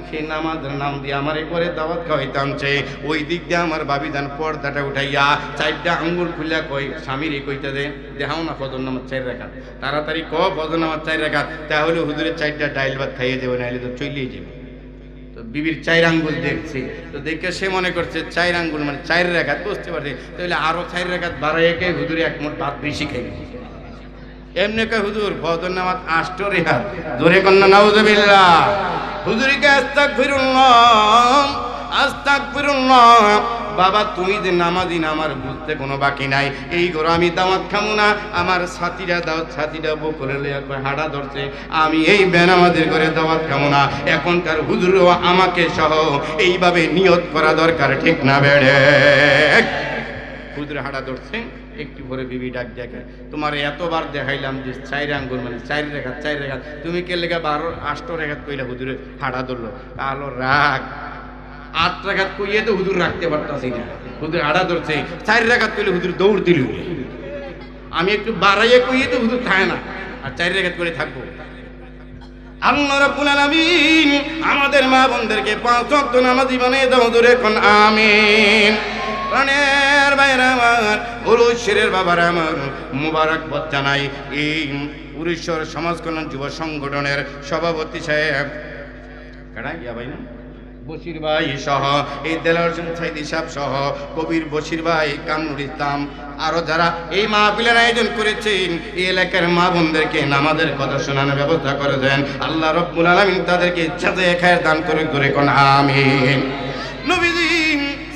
সেই নামাজের নাম দিয়ে আমারে করে দাওয়াত খাওয়াইতামছে, ওই দিক দিয়ে আমার ভাবি যান পর্দাটা উঠাইয়া 4টা আঙ্গুল খুলিয়া কই স্বামীরে কইতে দে, দেখাও না ফজর নামাজ 4 রাকাত, তাড়াতাড়ি ক ফজর নামাজ 4 রাকাত, তাহলে হুজুরের 4টা ডাইল ভাত খাইয়ে দেবে, নাহলে তো চলেই যাবে। তো বিবির 4 আঙ্গুল দেখছে, তো দেখে সে মনে করছে 4 আঙ্গুল মানে 4 রাকাত, বুঝতে পারছে, তাহলে আরো 4 রাকাত বাড়াইকে হুজুরে এক মুঠ ভাত বেশি খাইবে। এমনি কয় হুজুর ফজর নামাজ 8 রেখাত, জোরে কন্না নাউজুবিল্লাহ। হুজুরিকে আস্তাগফিরুল্লাহ। বাবা তুমি যে নামাজি না, আমার বুঝতে কোনো বাকি নাই। এই ঘরে আমি দাওয়াত খামু না, আমার সাথীরা দাওয়াত, সাথীরা বকরে হাঁটা ধরছে, আমি এই বেনামাজির ঘরে দাওয়াত খামু না। এখনকার হুজুরও আমাকে সহ এইভাবে নিয়ত করা দরকার, ঠিক না বেড়ে? হুজুর হাঁটা ধরছে, একটু পরে বিবি ডাক দেখে, তোমার এতবার দেখাইলাম যে 4 আঙ্গুল মানে 4 রেখাত, তুমি কে লেগে 8 রেখাত কইলা হুজুরে হাঁটা ধরলো? কালো রাগ 8 রাকাত কইয়ে তো হুজুর রাখতে পারতাছি না, হুজুর হাঁটা ধরছে, 4 রাকাত কইলে হুজুর দৌড় দিল। আমি একটু বাড়াইয়ে কইয়ে তো হুজুর থাকে না, আর 4 রাকাত করে থাকবো। আল্লাহ রাব্বুল আলামিন আমাদের মা বোনদেরকে 5 ওয়াক্ত নামাজি বানিয়ে দাও, জোরে কোন আমিন। প্রাণের ভাইরা আমার, উরুশের বাবারা আমার, মুবারকবাদ জানাই এই উড়িষ্যার সমাজ কল্যাণ যুব সংগঠনের সভাপতি সাহেব কারা ইয়া ভাই না বশির ভাই সহ, এই দেলাওয়ার সাইদি সাহেব সহ, কবির বশির ভাই, কামরুল ইসলাম, আরো যারা এই মাহফিলের আয়োজন করেছেন, এই এলাকার মা বোনদেরকে নামাজের কথা শোনানোর ব্যবস্থা করেছেন, আল্লাহ রাব্বুল আলামিন তাদেরকে জাযায়ে খায়ের দান করে, করে কোন আমিন। নবীজি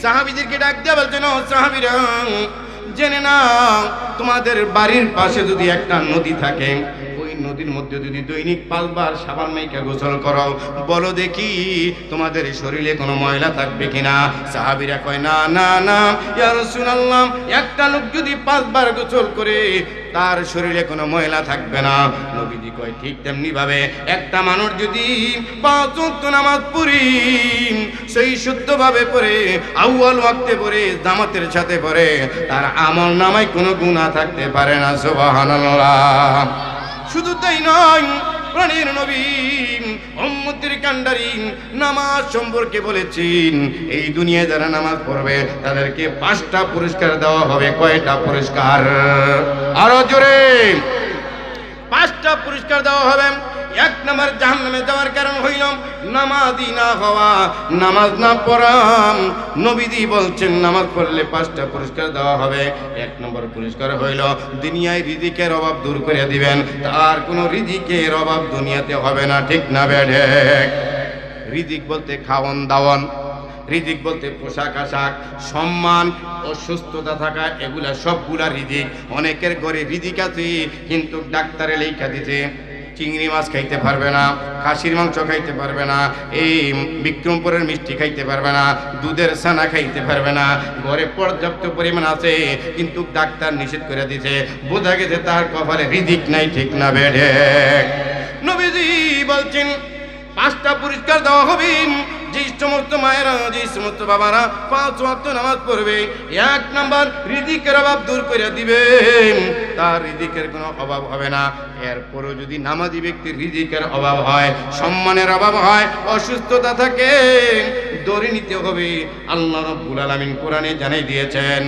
সাহাবীদেরকে ডাক দেয়া বলছেন, ও সাহাবীরা জেনে নাও, তোমাদের বাড়ির পাশে যদি একটা নদী থাকে, ওই নদীর মধ্যে যদি দৈনিক 5 বার সাবান মাইকা গোসল করো, বলো দেখি তোমাদের শরীরে কোনো ময়লা থাকবে কিনা? সাহাবীরা কয় না না না ইয়া রাসূলুল্লাহ, একটা লোক যদি 5 বার গোসল করে তার শরীরে কোনো ময়লা থাকবে না। নবীজি কয় ঠিক তেমনি ভাবে একটা মানুষ যদি 5 ওয়াক্ত নামাজ পড়ি, সেই শুদ্ধভাবে পড়ে, আউয়াল ওয়াক্তে পড়ে, জামাতের সাথে পড়ে, তার আমল নামায় কোনো গুনাহ থাকতে পারে না। সুবহানাল্লাহ। শুধু তাই নয়, প্রাণের নবী উম্মতের কান্ডারি নামাজ সম্পর্কে বলেছেন, এই দুনিয়ায় যারা নামাজ পড়বে তাদেরকে 5টা পুরস্কার দেওয়া হবে। কয়টা পুরস্কার? আরো জোরে। 5টা পুরস্কার দেওয়া হবে। 1 নম্বর জাহান্নামে যাওয়ার কারণ হইল নামাজি না হওয়া, নামাজ না পড়া। নবীজি বলছেন নামাজ পড়লে 5টা পুরস্কার দেওয়া হবে। 1 নম্বর পুরস্কার হইল দুনিয়ায় রিজিকের অভাব দূর করে দিবেন, তার কোনো রিজিকের অভাব দুনিয়াতে হবে না, ঠিক না বেঠে? রিজিক বলতে খাওয়ান দাওয়ান, রিজিক বলতে পোশাক আশাক, সম্মান ও সুস্থতা থাকা, এগুলা সবগুলা রিজিক। অনেকের ঘরে রিজিক আছে কিন্তু ডাক্তারে লেখা দিতে চিংড়ি মাছ খাইতে পারবে না, খাসির মাংস খাইতে পারবে না, এই বিক্রমপুরের মিষ্টি খাইতে পারবে না, দুধের ছানা খাইতে পারবে না। ঘরে পর্যাপ্ত পরিমাণ আছে, কিন্তু ডাক্তার নিষেধ করে দিছে, বোঝা গেছে তার কপালে রিজিক নাই। ঠিক না বেড়ে? নবীজি বলছেন 5টা পুরস্কার দেওয়া হবে। যে সমস্ত মায়েরা, যে সমস্ত বাবারা 5 ওয়াক্ত নামাজ পড়বে, 1 নাম্বার রিজিকের অভাব দূর করে দিবে, তার রিজিকের কোনো অভাব হবে না। এরপরও যদি নামাজি ব্যক্তির রিজিকের অভাব হয়, সম্মানের অভাব হয়, অসুস্থতা থাকে, ধরে নিতে হবে। আল্লাহ রাব্বুল আলামিন কোরআনে জানাই দিয়েছেন,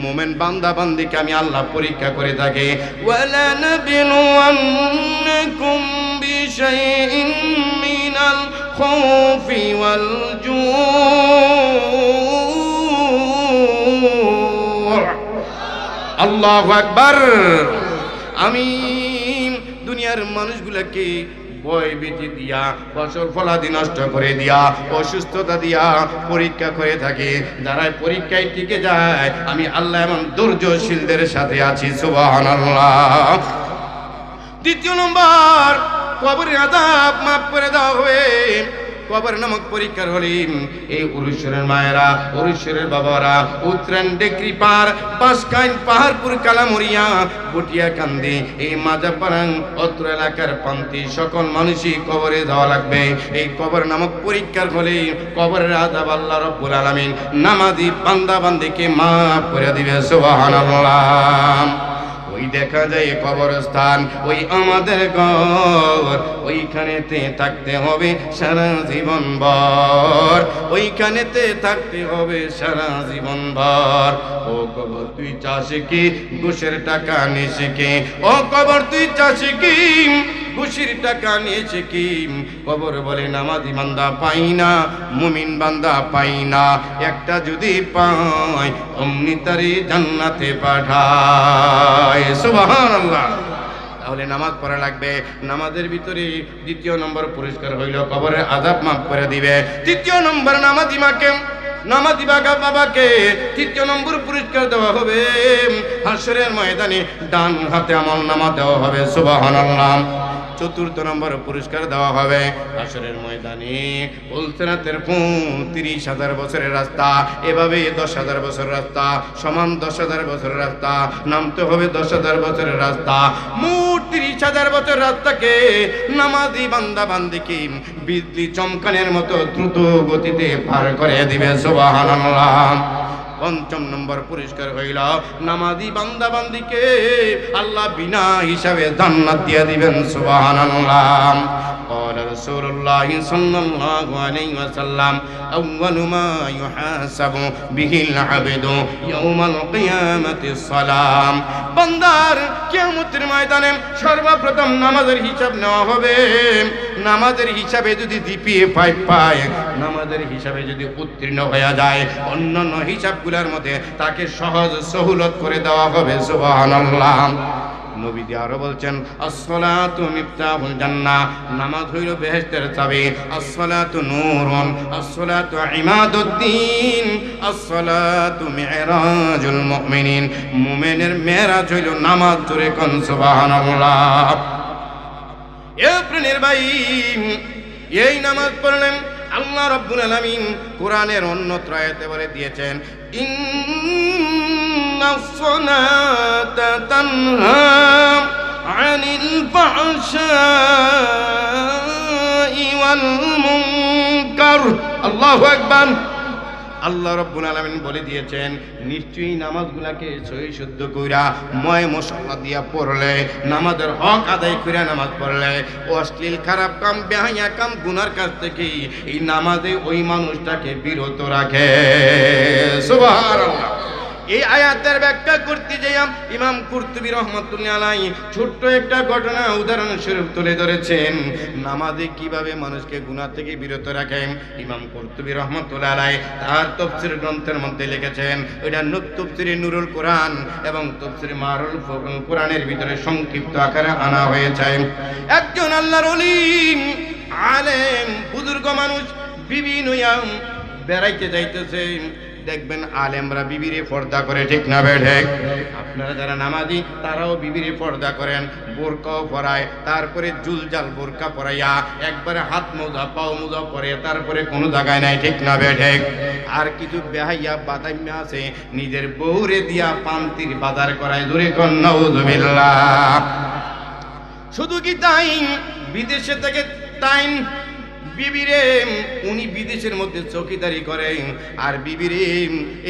মুমিন বান্দা বান্দিকে আমি আল্লাহ পরীক্ষা করে থাকি। ওয়ালা নাবিলুয়ান্নাকুম বিশাইইন মিনাল খাউফি ওয়াল জু'। আল্লাহু আকবার। আমি দুনিয়ার মানুষগুলোকে ভয় ভীতি দিয়া, ফসল ফলাদি নষ্ট করে দিয়া, অসুস্থতা দিয়া পরীক্ষা করে থাকি। যারা পরীক্ষায় টিকে যায়, আমি আল্লাহ এমন ধৈর্যশীলদের সাথে আছি। সুবহানাল্লাহ। 2 নম্বর, কবরের আযাব মাফ করে দেওয়া হবে। কবর নামক পরীক্ষার হলিম এই উরুশ্বরের মায়েরা, উরুশ্বরের বাবারা, উত্তরায়ণ ডেকরি পার, বাঁশকাইন, পাহাড়পুর, কালামরিয়া, বটিয়া কান্দি, এই মাজাপাড়াং অত্র এলাকার পান্তি সকল মানুষই কবরে যাওয়া লাগবে। এই কবর নামক পরীক্ষার হলে কবরের আযাব আল্লাহ রাব্বুল আলামিন নামাজি বান্দা বান্দিকে মাফ করে দিবে। সুবহানাল্লাহ। ওই দেখা যায় কবরস্থান, ওই আমাদের ঘর, ওইখানেতে থাকতে হবে সারা জীবন ভর, ওইখানেতে থাকতে হবে সারা জীবন ভর। ও কবর তুই চাস কি ঘুষের টাকা নিস কি? ও কবর তুই চাস কি ঘুষের টাকা নিয়েছে কি? কবর বলে নামাজি বান্দা পাই না, মুমিন বান্দা পাই না, একটা যদি পাই অমনি তারে জান্নাতে পাঠায়। সুবহানাল্লাহ। তাহলে নামাজ পড়া লাগবে। নামাজের ভিতরে 2 নম্বর পুরস্কার হইল কবরের আযাব মাফ করে দিবে। 3 নম্বর, নামাজি মাকে, নামাজি বাবাকে 3 নম্বর পুরস্কার দেওয়া হবে। হাসরের ময়দানে ডান হাতে আমল নামা দেওয়া হবে। সুবহানাল্লাহ। 4 নম্বর পুরস্কার দেওয়া হবে হাসরের ময়দানে উলসরাতের 30,000 বছরের রাস্তা, এভাবে 10,000 বছরের রাস্তা সমান 10,000 বছরের রাস্তা, নামতে হবে 10,000 বছরের রাস্তা। মোট 30,000 বছর রাস্তাকে নামাজি বান্দা বান্দিকে বিজলি চমকানের মতো দ্রুত গতিতে পার করে দিবে। সুবহানাল্লাহ। 5 নম্বর পুরস্কার হইল নামাজি বান্দা বান্দিকে আল্লাহ বিনা হিসাবে জান্নাত দিয়ে দিবেন। সুবহানাল্লাহ। قال رسول الله صلى الله عليه وسلم أول ما يحاسب به العبد يوم القيامة الصلاة। বান্দার কিয়ামতের ময়দানে সর্বপ্রথম নামাজের হিসাব নেওয়া হবে। নামাজের হিসাবে যদি জিপিএ 5 পায়, নামাজের হিসাবে যদি উত্তীর্ণ হয়ে যায়, অন্যান্য হিসাবগুলোর মধ্যে তাকে সহজ সহুলত করে দেওয়া হবে। সুবহানাল্লাহ। নবীজি আরো বলছেন, আসসালাতু মিফতাহুল জান্নাহ, নামাজ হইল বেহেশতের চাবি। আসসালাতু নূরুন, আসসালাতু ইমাদুদ্দিন, আসসালাতু মিরাজুল মুমিনিন, মুমিনের মেরাজ হইল নামাজ। জোরে কোন সুবহানাল্লাহ। এ প্রাণের ভাই, এই নামাজ পড়লেন আল্লাহ রাব্বুল আলামিন কোরআনের অন্যত্র আয়াতে বলে দিয়েছেন, ইন্নাস সালাতা তানহা আনিল ফাহশাই ওয়াল মুনকার। আল্লাহু আকবার। আল্লাহ রাব্বুল আলামিন বলে দিয়েছেন, নিশ্চয়ই নামাজগুলাকে সহি শুদ্ধ কইরা ময় মশলা দিয়া পড়লে, নামাজের হক আদায় কইরা নামাজ পড়লে, অশ্লীল খারাপ কাম, বেহায়া কাম, গুনার কাছ থেকে এই নামাজে ওই মানুষটাকে বিরত রাখে। সুবহানাল্লাহ। এই আয়াতের ব্যাখ্যা করতে যাই ইমাম কুরতুবী রহমাতুল্লাহ আলাইহি ছোট্ট একটা ঘটনা উদাহরণস্বরূপ তুলে ধরেছেন, নামাজে কিভাবে মানুষকে গুনাহ থেকে বিরত রাখে। ইমাম কুরতুবী রহমাতুল্লাহ আলাইহি তার তাফসীর গ্রন্থের মধ্যে লিখেছেন, এটা তাফসীরে নুরুল কোরআন এবং তাফসীরে মারুল কোরআনের ভিতরে সংক্ষিপ্ত আকারে আনা হয়েছে। একজন আল্লাহর ওলি আলেম বুজুর্গ মানুষ বিভিন্ন বেড়াইতে যাইতেছে, দেখবেন আলেমরা বিবিরে পর্দা করে, ঠিক না বেঠে? আপনারা যারা নামাজি তারাও বিবিরে পর্দা করেন, বোরকাও পরায়, তারপরে জুলজাল বোরকা পরাইয়া একবারে হাত মোজা পাও মোজা পরে, তারপরে কোনো জায়গায় নাই, ঠিক না বেঠে? আর কিছু বেহাইয়া বাদাইম্যা আছে নিজের বউরে দিয়া পান্তির বাজার করায়, জোরে কোন নাউযুবিল্লাহ। শুধু কি তাই, বিদেশে থেকে টাইম বিবিরে উনি বিদেশের মধ্যে চৌকিদারি করে, আর বিবিরে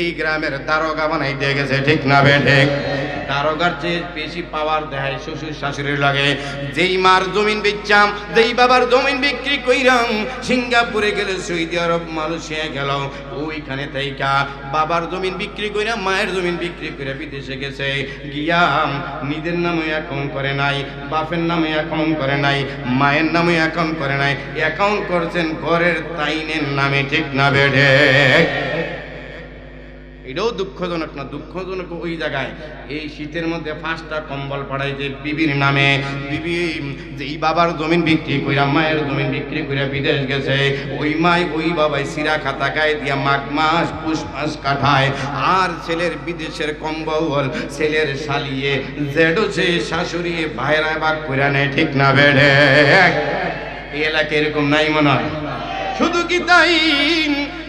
এই গ্রামের দারোগা বানাই দিয়ে গেছে, ঠিক না বেঠে? দারোগার চেয়ে বেশি পাওয়ার দেয় শ্বশুর শাশুড়ির লাগে। যেই মার জমিন বেচাম, যেই বাবার জমিন বিক্রি কইরাম, সিঙ্গাপুরে গেলে, সৌদি আরব, মালয়েশিয়া গেল, ওইখানে তাইকা বাবার জমিন বিক্রি কইরা মায়ের জমিন বিক্রি করে বিদেশে গেছে, গিয়া নিজের নামে অ্যাকাউন্ট করে নাই, বাপের নামে অ্যাকাউন্ট করে নাই, মায়ের নামে অ্যাকাউন্ট করে নাই, অ্যাকাউন্ট করছেন ঘরের তাইনের নামে, ঠিক না বেঠে? এটাও দুঃখজনক না? দুঃখজনক ওই জায়গায় এই শীতের মধ্যে 5টা কম্বল পাড়াইছে বিবির নামে। বিবি যেই বাবার জমিন বিক্রি কইরা মায়ের জমিন বিক্রি কইরা বিদেশ গেছে, ওই মাই ওই বাবাই সিরা খাতা গায়ে দিয়া মাঘ মাস পুষ মাস কাটায়, আর ছেলের বিদেশের কম্বল ছেলের শালিয়ে জেডো সে শাশুড়ি ভাইরা বাগ কইরা নেয়, ঠিক না বেড়ে? এই এলাকায় এরকম নাই মনে হয়? শুধু কি তাই,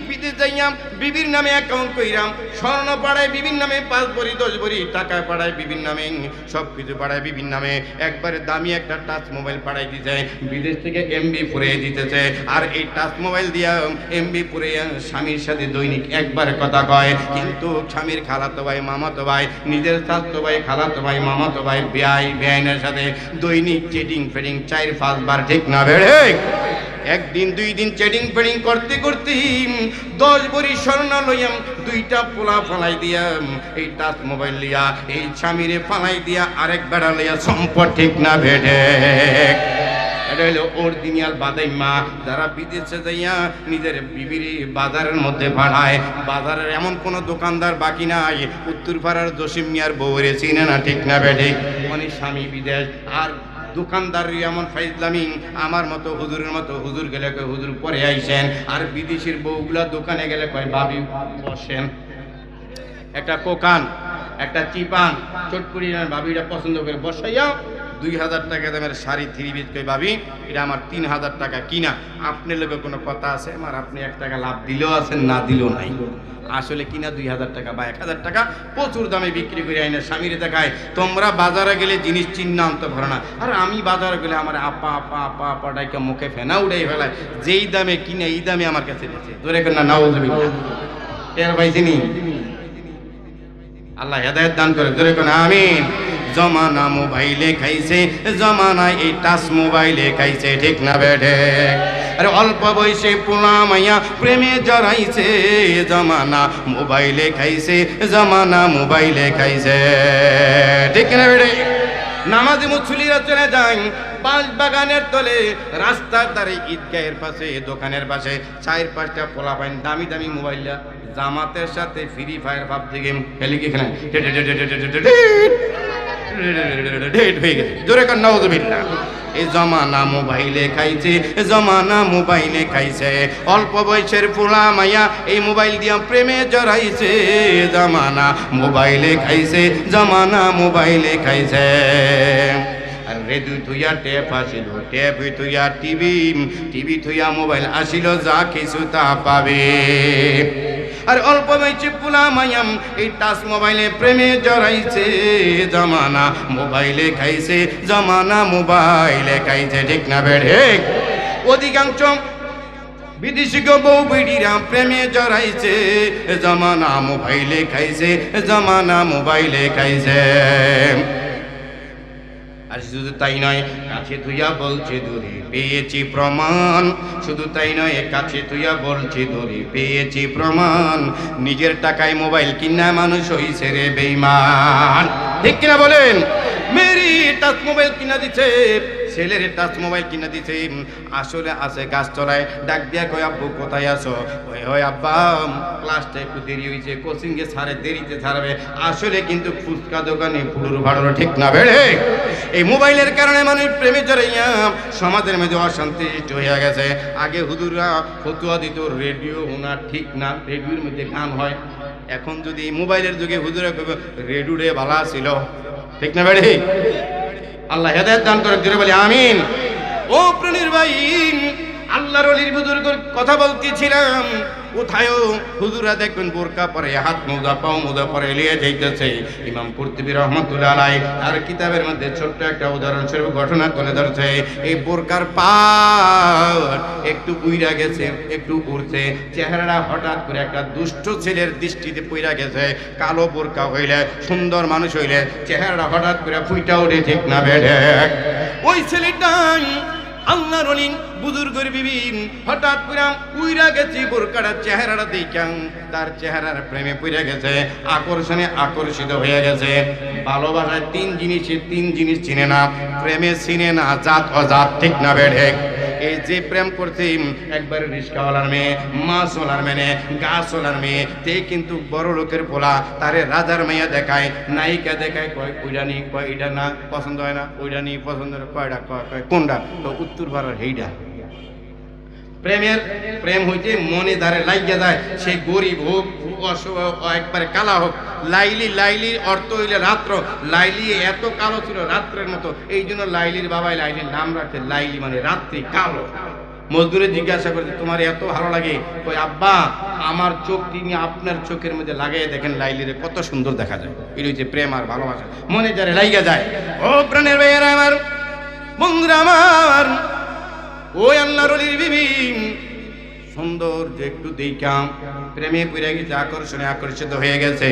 বিদেশ যাইয়াম বিবির নামে অ্যাকাউন্ট কইরাম, স্বর্ণ পাড়ায় বিবির নামে 5 ভরি 10 ভরি, টাকা পাড়ায় বিবির নামে, সব কিছু পাড়ায় বিবির নামে, একবারে দামি একটা টাচ মোবাইল পাড়াই দিতে, বিদেশ থেকে এমবি পুড়িয়ে দিতেছে, আর এই টাচ মোবাইল দিয়া এমবি পুড়িয়ে স্বামীর সাথে দৈনিক একবার কথা কয়, কিন্তু স্বামীর খালাতো ভাই, মামাতো ভাই, নিজের চাচাতো ভাই, খালাতো ভাই, মামাতো ভাই, বেআইনের সাথে দৈনিক চেটিং ফেটিং 4-5 বার, ঠিক না বেড়ে? একদিন 2 দিন চেটিং ফেটিং করতে করতে 10 ভরি স্বর্ণ লইয়াম, 2টা পোলা ফালাই দিয়া, এই টাচ মোবাইল লিয়া এই স্বামীরে ফালাই দিয়া আরেক বেড়া লইয়া সম্পদ, ঠিক না বেঠে? এটা হলো অরিজিনাল বাদাইম্মা, যারা বিদেশে যাইয়া নিজের বিবিরি বাজারের মধ্যে পাঠায়। বাজারের এমন কোনো দোকানদার বাকি নাই উত্তরপাড়ার জসিম মিয়ার বউরে চিনে না, ঠিক না বেঠে? মানে স্বামী বিদেশ, আর দোকানদার এমন ফাইজলামি, আমার মতো হুজুরের মতো হুজুর গেলে কয় হুজুর পরে আইসেন, আর বিদেশের বউগুলা দোকানে গেলে কয় ভাবি বসেন। একটা কোকান, একটা চিপান চটপুরি ভাবিটা পছন্দ করে বসাইয়া 2000 টাকা দামের শাড়ি 3 পিস কই ভাবি এটা আমার 3000 টাকা কিনা, আপনার লোকের কোনো কথা আছে আমার? আপনি 1 টাকা লাভ দিলেও আছেন, না দিলেও নাই। আসলে কিনা 2000 টাকা বা 1000 টাকা প্রচুর দামে বিক্রি করে আইনে স্বামীরে দেখায়, তোমরা বাজারে গেলে জিনিস চিহ্ন আনতে পারো না। আর আমি বাজারে গেলে আমার আপা আপা আপা আপা ডাইকা মুখে ফেনা উড়াই ফেলায়, যেই দামে কিনে এই দামে আমার কাছে দিয়েছে। ধরে কেন না নাউযুবিল্লাহ, এর পাইছিনি? আল্লাহ হেদায়েত দান করে, ধরে কেন আমিন। জমানা মোবাইলে খাইছে, জমানা এই টাচ মোবাইলে খাইছে, ঠিক না বেঠে? আরে অল্প বয়সে পোলা মাইয়া প্রেমে জড়াইছে, জমানা মোবাইলে খাইছে, জমানা মোবাইলে খাইছে, ঠিক না বেঠে? নামাজি মুসল্লিরা চলে যায় বাঁশ বাগানের তলে, রাস্তার ধারে, ঈদগাহের পাশে, দোকানের পাশে 4-5টা পোলাপাইন দামি দামি মোবাইল, জামাতের সাথে ফ্রি ফায়ার ভাবছে গেম খেলে কি খেলে হয়ে গেছে। জোরে কান নাউযুবিল্লাহ। এই জমানা মোবাইলে খাইছে, জমানা মোবাইলে খাইছে, অল্প বয়সের পোলা মাইয়া এই মোবাইল দিয়া প্রেমে জড়াইছে, জমানা মোবাইলে খাইছে, জমানা মোবাইলে খাইছে। আর রেডিও থুইয়া টেপ আসিল, টেপ থুইয়া টিভি, টিভি থুইয়া মোবাইল আসিল, যা কিছু তা পাবে। আর অল্প বয়সে পোলা মাইয়াম এই টাচ মোবাইলে প্রেমে জড়াইছে, জমানা মোবাইলে খাইছে, জমানা মোবাইলে খাইছে, ঠিক না বেড়ে? অধিকাংশ বিদেশি বউ বিড়িরা প্রেমে জড়াইছে, জমানা মোবাইলে খাইছে, জমানা মোবাইলে খাইছে। আর শুধু তাই নয়, কাছে তুইয়া বলছে দূরে পেয়েছি প্রমাণ, শুধু তাই নয়, কাছে তুইয়া বলছে দূরে পেয়েছি প্রমাণ, নিজের টাকায় মোবাইল কিনা মানুষ হইছে রে বেঈমান, ঠিক কিনা বলেন? মেরি টাচ মোবাইল কিনা দিছে, ছেলের টাচ মোবাইল কিনা দিছে, আসলে আছে গাছতলায়, ডাক দিয়া কয় আব্বু কোথায় আছো? ওই হয় আব্বা ক্লাসটা একটু দেরি হয়েছে, কোচিংয়ে ছাড়ে, দেরিতে ছাড়বে, আসলে কিন্তু ফুচকা দোকানে ফুলুর ভাড়ো, ঠিক না বেড়ে? এই মোবাইলের কারণে মানুষ প্রেমে জড়াইয়া সমাজের মধ্যে অশান্তি সৃষ্টি হইয়া গেছে। আগে হুজুররা ফতুয়া দিত রেডিও ওনার ঠিক না, রেডিওর মধ্যে গান হয়, এখন যদি মোবাইলের যুগে হুজুরে কইব রেডুরে ভালা ছিল, ঠিক না বেড়ে? আল্লাহ হেদায়েত দান করে, জোরে বলি আমিন। ও প্রাণীর ভাই, আল্লাহর ওলির বুজুর্গের কথা বলতেছিলাম। কোথায়ও হুজুরা দেখবেন বোরকা পরে, হাত মোজা পাও মোজা পরে এলিয়ে যাইতেছে। ইমাম কুরতুবী রহমাতুল্লাহ আলাইহি তার কিতাবের মধ্যে ছোট্ট একটা উদাহরণস্বরূপ ঘটনা তুলে ধরছে। এই বোরকার পাট একটু উইরা গেছে, একটু উড়ছে, চেহারাটা হঠাৎ করে একটা দুষ্ট ছেলের দৃষ্টিতে পইরা গেছে। কালো বোরকা হইলে, সুন্দর মানুষ হইলে চেহারাটা হঠাৎ করে ফুইটা ওঠে, ঠিক না বেড়ে? ওই ছেলেটা আল্লাহর ওলি বুজুর্গের বিবি হঠাৎ করে উইরা গেছে, বোরকাটা চেহারাটা দেখাম তার চেহারার প্রেমে পড়ে গেছে, আকর্ষণে আকর্ষিত হয়ে গেছে। ভালোবাসায় তিন জিনিস চিনে না, প্রেমে চিনে না জাত অজাত, ঠিক না বেড়ে? এই যে প্রেম করছে একবারে রিস্কাওয়ালার মেয়ে, মাছওয়ালার মেয়ে, গাছওয়ালার মেয়ে, তে কিন্তু বড় লোকের পোলা তারে রাজার মেয়ে দেখায়, নায়িকা দেখায়, কয় ওইটা নি, কয় এটা না পছন্দ হয় না, ওইটা নি পছন্দ হয়, কয়টা কয় কোনটা, তো উত্তর ভারত হেইটা। প্রেম হইতে মনে দ্বারে লাগিয়ে যায়, সে গরিব হোক, একবারে কালা হোক। লাইলির অর্থ হইলে রাত্র, লাইলি এত কালো ছিল রাত্রের মতো, এই জন্য লাইলির বাবাই লাইলির নাম রাখছে লাইলি, মানে রাত্রি কালো। মজদুরে জিজ্ঞাসা করছে তোমার এত ভালো লাগে, কই আব্বা আমার চোখ তিনি আপনার চোখের মধ্যে লাগাই দেখেন লাইলিরে কত সুন্দর দেখা যায়। এই হচ্ছে প্রেম আর ভালোবাসা, মনে যারে লাগিয়ে যায়। ও প্রাণের ভাইয়েরা আমার, বন্ধুরা আমার, ওই আল্লাহর ওলির বিবি সুন্দর যে একটু দেখাম প্রেমে পড়ে গেছে, আকর্ষণে আকর্ষিত হয়ে গেছে।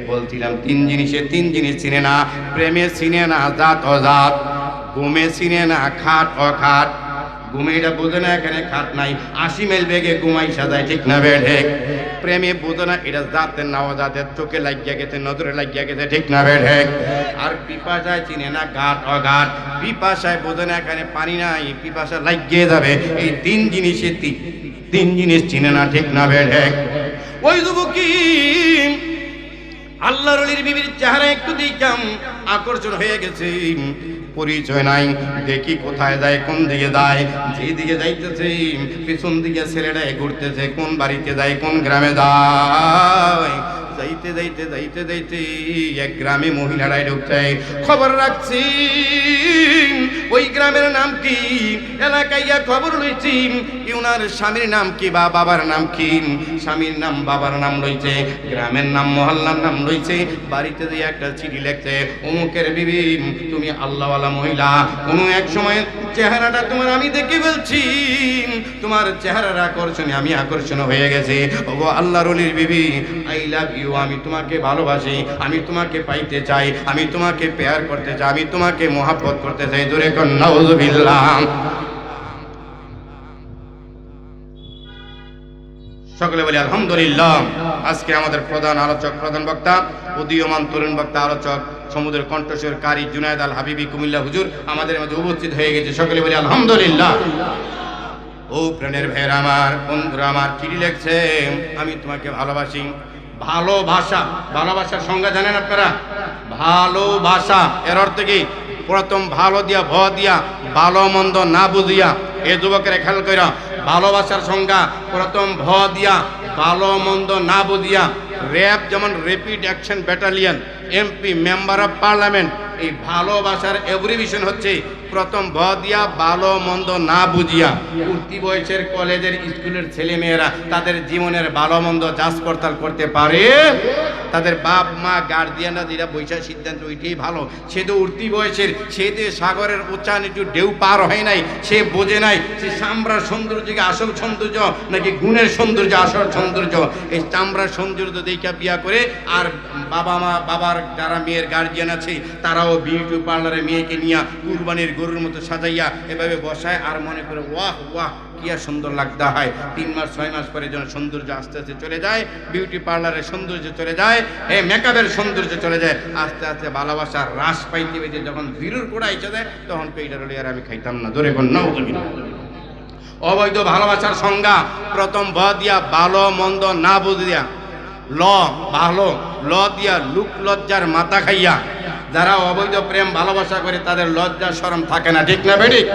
বলছিলাম তিন জিনিস চিনে না, প্রেমে চিনে না জাত অজাত, ঘুমে চিনে না খাট অখাট। ঘুমে এটা বোঝে না এখানে খাট নাই, 80 মাইল বেগে ঘুমাই সাজায়, ঠিক না বেড়ে? প্রেমে বোঝে না এটা জাতের না অজাতের, চোখে লাগিয়া গেছে, নজরে লাগিয়া গেছে, ঠিক না বেড়ে? আর পিপাসায় চিনে না ঘাট অঘাট, পিপাসায় বোঝে না এখানে পানি নাই, পিপাসা লাগিয়ে যাবে। এই তিন জিনিস চিনে না, ঠিক না বেড়ে? ওই যুবকী আল্লাহর ওলির বিবির চেহারা একটু দিকাম আকর্ষণ হয়ে গেছে, পরিচয় নাই, দেখি কোথায় যায়, কোন দিকে যায়, যেদিকে যাইতেছে পিছন দিকে ছেলেটাই ঘুরতেছে, কোন বাড়িতে যায়, কোন গ্রামে যায়। যাইতে এক গ্রামে মহিলারাই ঢুকছে, খবর রাখছি ওই গ্রামের নাম কি, এলাকায় খবর লইছি উনার স্বামীর নাম কি বা বাবার নাম কি, স্বামীর নাম বাবার নাম লইছে, গ্রামের নাম মহল্লার নাম লইছে, বাড়িতে দিয়ে একটা চিঠি লিখছে, অমুকের বিবি তুমি আল্লাহওয়ালা মহিলা, কোনো এক সময় চেহারাটা তোমার আমি দেখে বলছি, তোমার চেহারার আকর্ষণে আমি আকর্ষণ হয়ে গেছি। ওগো আল্লাহর ওলির বিবি, আই লাভ ইউ, আমি তোমাকে ভালোবাসি, আমি তোমাকে পাইতে চাই, আমি তোমাকে প্যার করতে চাই, আমি তোমাকে মোহাব্বত করতে চাই। জোরে কোন নাউযুবিল্লাহ। সকলে বলি আলহামদুলিল্লাহ। আজকে আমাদের প্রধান আলোচক, প্রধান বক্তা, উদীয়মান তরুণ বক্তা, আলোচক, সমুদ্রের কণ্ঠস্বর কারি জুনায়েদ আল হাবিবি কুমিল্লা হুজুর আমাদের মধ্যে উপস্থিত হয়ে গেছে। সকলে বলি আলহামদুলিল্লাহ। ও প্রাণের ভাইয়েরা আমার, বন্ধুরা আমার, চিঠি লিখছে আমি তোমাকে ভালোবাসি। ভালোবাসার সংজ্ঞা জানেন আপনারা? ভালোবাসা এর অর্থ কি? প্রথম ভালো দিয়া ভ দিয়া, ভালো মন্দ না বুঝিয়া। এ যুবকের খেয়াল কইরা, ভালোবাসার সংজ্ঞা প্রথম ভ দিয়া, ভালো মন্দ না বুঝিয়া। র্যাব যেমন rapid action battalion, MP member of parliament, এই ভালোবাসার এব্রিভিয়েশন হচ্ছে প্রথম ভ দিয়া, ভালো মন্দ না বুঝিয়া। উঠতি বয়সের কলেজের স্কুলের ছেলে মেয়েরা তাদের জীবনের ভালো মন্দ যাচ পড়তাল করতে পারে। তাদের বাপ মা গার্জিয়ানরা যেটা বৈশাখ সিদ্ধান্ত ওইটাই ভালো। সে তো উঠতি বয়সের, সে যে সাগরের উচ্চান একটু ঢেউ পার হয় নাই, সে বোঝে নাই সে চামড়ার সৌন্দর্যকে আসল সৌন্দর্য নাকি গুণের সৌন্দর্য আসল সৌন্দর্য। এই চামড়ার সৌন্দর্য দেখা বিয়া করে, আর বাবার যারা মেয়ের গার্জিয়ান আছে তারাও বিউটি পার্লারে মেয়েকে নিয়ে কুরবানির গরুর মতো সাজাইয়া এভাবে বসায়, আর মনে করে ওয়াহ ওয়াহ কি আর সুন্দর লাগতে হয়। 3 মাস 6 মাস পরে যখন সৌন্দর্য আস্তে আস্তে চলে যায়, বিউটি পার্লারের সৌন্দর্য চলে যায়, মেকআপের সৌন্দর্য চলে যায়, আস্তে আস্তে ভালোবাসার হ্রাস পাইতে পেতে যখন জিরুর কোড়া এসে যায়, তখন কইটার হলে আর আমি খাইতাম না। ধরে কোন নাও। অবৈধ ভালোবাসার সংজ্ঞা প্রথম ভ দিয়া, ভালো মন্দ না বুঝিয়া। ল দিয়া লুক লজ্জার মাথা খাইয়া। যারা অবৈধ প্রেম ভালোবাসা করে তাদের লজ্জা শরম থাকে না, ঠিক না বেঠিক?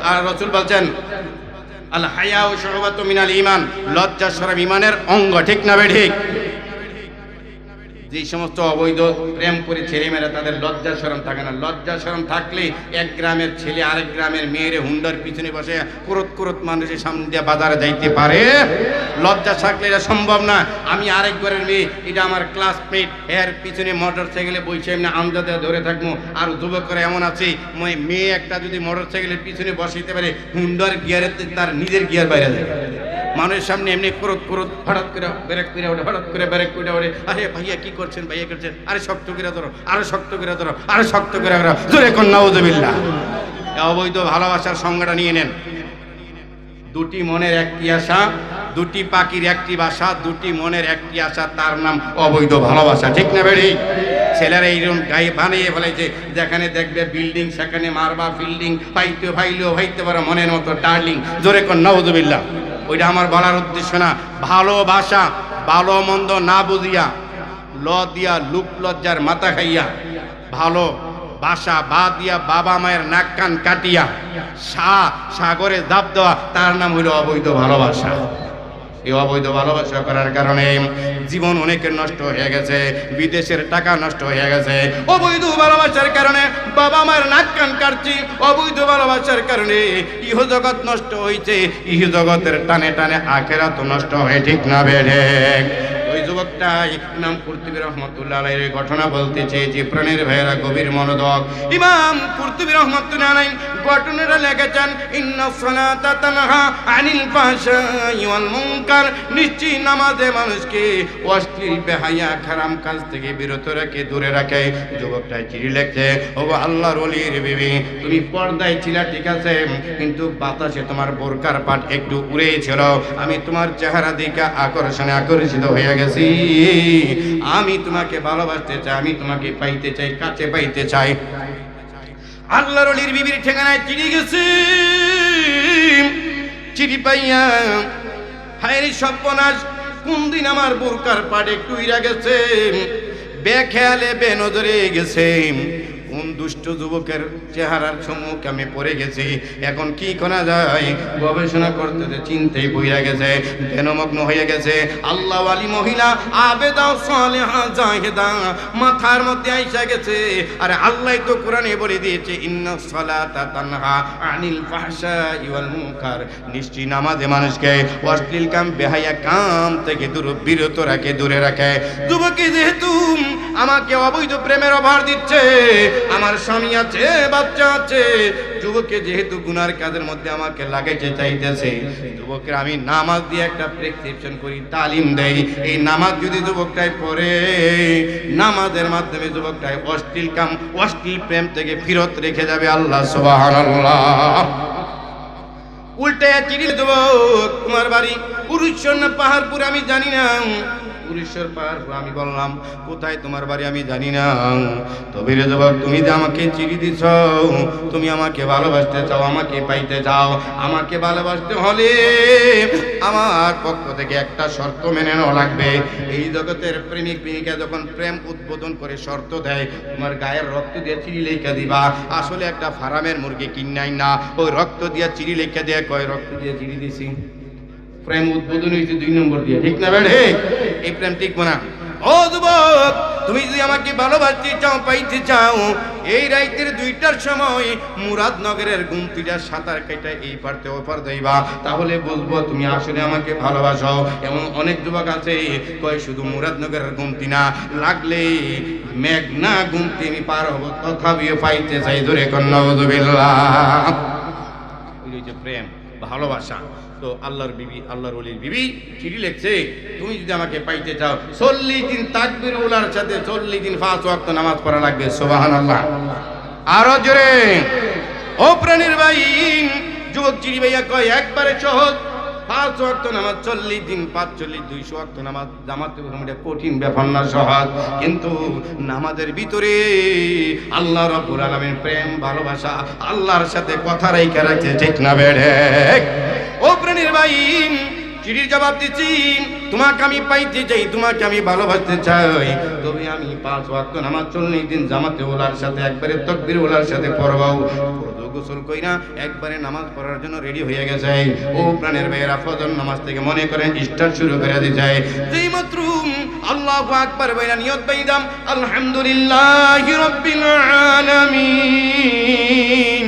আর রাসূল বলছেন আল হায়াউ শুবাতুম মিনাল ঈমান, লজ্জা শরম ঈমানের অঙ্গ, ঠিক না বেঠিক? যে সমস্ত অবৈধ প্রেম করে ছেলেমেয়েরা তাদের লজ্জা শরম থাকে না। লজ্জা শরম থাকলে এক গ্রামের ছেলে আরেক গ্রামের মেয়েরে হুন্ডার পিছনে বসে কুরত কুরত মানুষের সামনে দিয়ে বাজারে যাইতে পারে? লজ্জা থাকলে এটা সম্ভব না। আমি আরেক ঘরের মেয়ে, এটা আমার ক্লাসমেট, এর পিছনে মোটর সাইকেলে বসে এমনি আমজাদে ধরে থাকবো। আর যুবক করে এমন আছে, মেয়ে একটা যদি মোটর সাইকেলের পিছনে বসাইতে পারে, হুন্ডার গিয়ারে তার নিজের গিয়ার বাইরে যায়। মানুষের সামনে এমনি করত করত হঠাৎ করে ব্রেক করে ওঠে, হঠাৎ করে ব্রেক করে ওঠে। আরে ভাইয়া কি করছেন, ভাইয়া করছেন, আরে শক্ত করে ধরো, আরো শক্ত করে ধরো, আরো শক্ত করে ধরো, জোরে কোন নাউজুবিল্লাহ। অবৈধ ভালোবাসার সংজ্ঞাটা নিয়ে নেন। দুটি মনের একটি আশা, দুটি পাখির একটি বাসা, দুটি মনের একটি আশা, তার নাম অবৈধ ভালোবাসা। ঠিক না বেড়ি? ছেলেরা এইরকম গায়ে বানিয়ে ফেলেছে, যেখানে দেখবে বিল্ডিং সেখানে মারবা ফিল্ডিং, পাইতে ভাইলেও ভাইতে পারো মনের মতো ডার্লিং, জোরে কোন নাউজুবিল্লাহ। ওইটা আমার বলার উদ্দেশ্য না। ভালোবাসা ভালো মন্দ না বুঝিয়া, ল দিয়া লুক লজ্জার মাথা খাইয়া, ভালো বাসা বা দিয়া বাবা মায়ের নাক কান কাটিয়া সাগরে ঝাঁপ দেওয়া, তার নাম হইল অবৈধ ভালোবাসা। এই অবৈধ ভালোবাসা করার কারণে জীবন অনেকের নষ্ট হয়ে গেছে, বিদেশের টাকা নষ্ট হয়ে গেছে। অবৈধ ভালোবাসার কারণে বাবা মায়ের নাক কান কাটছি, অবৈধ ভালোবাসার কারণে ইহ জগৎ নষ্ট হয়েছে, ইহ জগতের টানে টানে আখেরাত নষ্ট হয়ে। ঠিক না বেড়ে? ওই যুবকটাই ইমাম কুরতুবী রহমাতুল্লাহ আলাইহির ঘটনা বলতেছে যে প্রাণের ভাইয়েরা গভীর মনোযোগ। ইমাম কুরতুবী রহমাতুল্লাহ আলাইহি ঘটনাটা লিখেছেন, ইন্নাস সালাতা তানহা আনিল ফাহশাই ওয়াল মুনকার, নিশ্চয়ই নামাজে মানুষকে অশ্লীল বেহায়া খারাম কাজ থেকে বিরত রাখে, দূরে রাখে। যুবকটাই চিঠি লিখছে, ও আল্লাহর ওলির বিবি, তুমি পর্দায় ছিলা ঠিক আছে, কিন্তু বাতাসে তোমার বোরকার পাট একটু উড়েছিল, আমি তোমার চেহারা দিকে আকর্ষণে আকর্ষিত হয়ে গেছি, আমি তোমাকে ভালোবাসতে চাই, আমি তোমাকে পাইতে চাই, কাছে পাইতে চাই। আল্লাহর ওলির বিবির ঠিকানায় চিঠি গেছে। চিঠি পাইয়া হায়রে সর্বনাশ, কোন দিন আমার বোরকার পাট একটু উইরা গেছে, বেখেয়ালে বেনজরে গেছে, কোন দুষ্ট যুবকের চেহারার সম্মুখে আমি পড়ে গেছি, এখন কি করা যায় গবেষণা করতে চিন্তায় বইয়া গেছে, ধ্যানমগ্ন হয়ে গেছে। আল্লাহ ওয়ালি মহিলা আবেদা সালেহা জাহেদা মাথার মধ্যে আইসা গেছে। আরে আল্লাহ তো কোরআনে বলে দিয়েছে, ইন্নাস সালাতা তানহা আনিল ফাহশাই ওয়াল মুনকার, নিশ্চয়ই নামাজে মানুষকে অশ্লীল কাম বেহায়া কাম থেকে বিরত রাখে, দূরে রাখে। যুবকী যেহেতু আমাকে অবৈধ প্রেমের অভার দিচ্ছে, আমার স্বামী আছে, বাচ্চা আছে, যুবককে যেহেতু গুনার কাজের মধ্যে আমাকে লাগাইতে চাইতেছে, যুবকের আমি নামাজ দিয়ে একটা প্রেসক্রিপশন করি, তালিম দেই। এই নামাজ যদি যুবকটাই পড়ে, নামাজের মাধ্যমে যুবকটাই অশ্লীল কাম অশ্লীল প্রেম থেকে ফিরত রেখে যাবে। আল্লাহ সুবহানাল্লাহ। উল্টে চিঠি যুবক, তোমার বাড়ি পুরুষর না পাহাড়পুরে আমি জানি না, পুরুষের পাহাড়পুর। আমি বললাম কোথায় তোমার বাড়ি আমি জানি না। তবে রে যুবক, তুমি যে আমাকে চিঠি দিছ, তুমি আমাকে ভালোবাসতে চাও, আমাকে পাইতে চাও, আমাকে ভালোবাসতে হলে আমার পক্ষ থেকে একটা শর্ত মেনে নেওয়া লাগবে। এই জগতের প্রেমিক প্রেমিকা যখন প্রেম উদ্বোধন করে শর্ত দেয়, তোমার গায়ের রক্ত দিয়ে চিঠি লেখা দিবা। আসলে একটা ফার্মের মুরগি কিনাই না, ওই রক্ত দিয়ে চিঠি লেখা দিয়ে কয় রক্ত দিয়ে চিঠি দিছি, প্রেম উদ্বোধন হয়েছে 2 নম্বর দিয়ে। ঠিক না বেড়ে? এই প্রেম ঠিক না। ও যুবক, তুমি যদি আমাকে ভালোবাসতে চাও, পাইতে চাও, এই রাইতের 2টার সময় মুরাদনগরের গুমতিটা সাঁতার কেটে এই পারতে ও পার দেইবা, তাহলে বুঝবো তুমি আসলে আমাকে ভালোবাসো। এমন অনেক যুবক আছে কয় শুধু মুরাদনগরের গুমতি না, লাগলে মেঘনা গুমতি আমি পার হবো, তথাপিও পাইতে চাই। ধরে কন্নাউযুবিল্লাহ। ওই যে প্রেম ভালোবাসা। তো আল্লাহর বিবি, আল্লাহর ওলির বিবি চিঠি লিখছে, তুমি যদি আমাকে পাইতে চাও 40 দিন তাকবীর উলার সাথে 40 দিন 5 ওয়াক্ত নামাজ পড়া লাগবে। সুবহানাল্লাহ। আরো জোরে। ও প্রাণের ভাই, যুবক চিঠি ভাইয়া কয় একবারে সহজ, 5 ওয়াক্ত নামাজ 40 দিন 5 40 200 ওয়াক্ত নামাজ জামাতে এটা কঠিন ব্যাপার না, সহজ। কিন্তু নামাজের ভিতরে আল্লাহ রাব্বুল আলামিন প্রেম ভালোবাসা আল্লাহর সাথে কথা রাইখা রাখছে। ঠিক না বেড়ে? ও প্রাণের ভাই, চিঠির জবাব দিচ্ছি, তোমাকে আমি পাইতে চাই, তোমাকে আমি ভালোবাসতে চাই, তবে আমি 5 ওয়াক্ত নামাজ 40 দিন জামাতে ওলার সাথে একবারে তাকবীর ওলার সাথে পড়বাও। গোসল কইরা একবারে নামাজ পড়ার জন্য রেডি হয়ে গেছে। ও প্রাণের ভাইয়েরা, ফজর নামাজ থেকে মনে করেন স্টার্ট শুরু করে দিতে, যেই মাত্র আল্লাহু আকবার বইলা নিয়ত বাইদাম আলহামদুলিল্লাহি রাব্বিল আলামিন।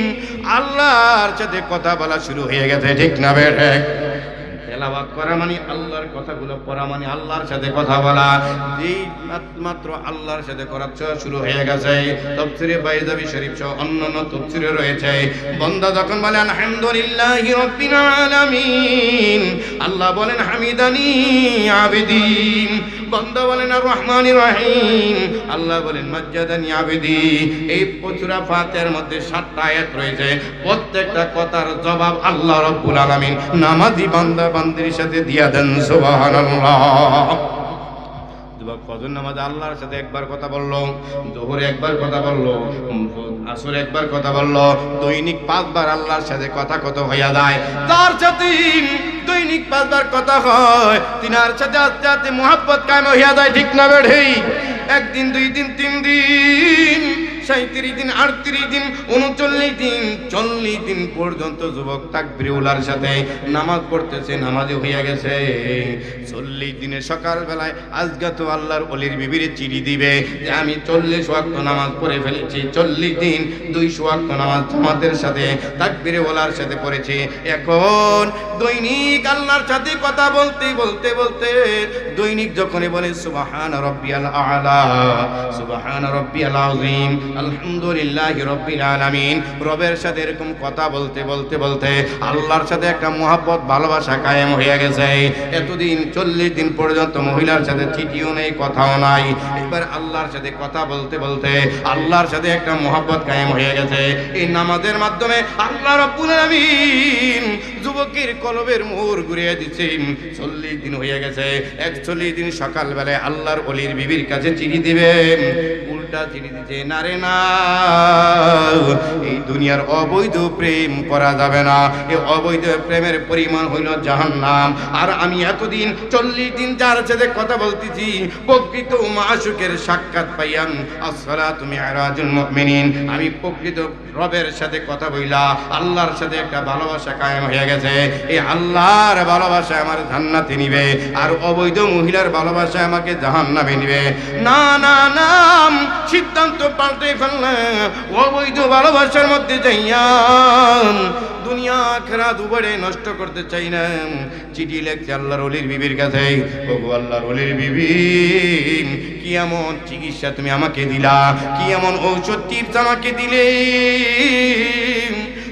আল্লাহর সাথে কথা বলা শুরু হয়ে গেছে, ঠিক না বেঠে? তেলাওয়াত করা মানে আল্লাহর কথাগুলো পড়া মানে আল্লাহর সাথে কথা বলা। যেই মাত্র আল্লাহর সাথে করা শুরু হয়ে গেছে, তাফসীরে বাইজাবি শরীফ সহ অন্যান্য তাফসীরে রয়েছে, বান্দা যখন বলে আলহামদুলিল্লাহি রাব্বিল আলামিন, আল্লাহ বলেন হামিদানি আবিদি, বান্দা বলেন আর রহমানির রহিম, আল্লাহ বলেন মাজ্জাদানি আবিদি। এই সূরা ফাতিহার মধ্যে 7টা আয়াত রয়েছে, প্রত্যেকটা কথার জবাব আল্লাহ রাব্বুল আলামিন নামাজি বান্দা বান্দির সাথে দিয়া দেন। সুবহানাল্লাহ। ফজর নামাজে আল্লাহর সাথে একবার কথা বললো, জোহরে একবার কথা বললো, আসরে একবার কথা বললো, দৈনিক 5 বার আল্লাহর সাথে কথা কত হইয়া যায়। তার সাথে দৈনিক 5 বার কথা হয়, তিনার সাথে আস্তে আস্তে মুহাব্বত কায়েম হইয়া যায়, ঠিক না বেঠি? 1 দিন 2 দিন 3 দিন 37 দিন 38 দিন 39 দিন 40 দিন পর্যন্ত যুবক তাকবীরুল্লাহর সাথে নামাজ পড়তেছে, নামাজে হইয়া গেছে। 40 দিনে সকাল বেলায় আজকে তো আল্লাহর ওলির বিবির চিঠি দিবে যে আমি 40 ওয়াক্ত নামাজ পড়ে ফেলেছি, 40 দিন 200 ওয়াক্ত নামাজ জামাতের সাথে তাকবীরুল্লাহর সাথে পড়েছি। এখন দৈনিক আল্লাহর সাথে কথা বলতে বলতে বলতে দৈনিক যখনই বলে সুবহান রাব্বিয়াল আ'লা, সুবহান রাব্বিয়াল আযীম, আলহামদুলিল্লাহি রাব্বিল আলামিন, রবের সাথে এরকম কথা বলতে বলতে বলতে আল্লাহর সাথে একটা মুহাব্বত ভালোবাসা কায়েম হয়ে গেছে। এতদিন 40 দিন পর্যন্ত মহিলার সাথে চিঠিও নেই, কথাও নাই। এবার আল্লাহর সাথে কথা বলতে বলতে আল্লাহর সাথে একটা মুহাব্বত কায়েম হয়ে গেছে। এই নামাজের মাধ্যমে আল্লাহ রাব্বুল আলামিন যুবকের কলবের মোহর ঘুরিয়ে দিচ্ছে। 40 দিন হয়ে গেছে, 41 দিন সকালবেলায় আল্লাহর ওলির বিবির কাছে চিঠি দিবে, উল্টা চিঠি দিচ্ছে, না রে না, এই দুনিয়ার অবৈধ প্রেম করা যাবে না, এই অবৈধ প্রেমের পরিমাণ হইল জাহান্নাম। আর আমি এতদিন 40 দিন যার সাথে কথা বলতেছি, প্রকৃত মাশুকের সাক্ষাৎ পাইয়াম, আসসালাতু মি'রাজুল মুমিনিন, আমি প্রকৃত রবের সাথে কথা বইলা আল্লাহর সাথে একটা ভালোবাসা কায়েম হয়ে গেছে। এই আল্লাহর ভালোবাসা আমার জান্নাতে নিবে, আর অবৈধ মহিলার ভালোবাসা আমাকে জাহান্নামে নিবে। না না না, সিদ্ধান্ত পাল্টে ফেললাম, অবৈধ ভালোবাসার মধ্যে যাইয়া দুনিয়া আখিরাত উভয়ে নষ্ট করতে চাই না। চিঠি লিখছে আল্লাহর ওলির বিবির কাছে, ওগো আল্লাহর ওলির বিবি, কি এমন চিকিৎসা তুমি আমাকে দিলা, কি এমন ঔষধ টিপস আমাকে দিলে,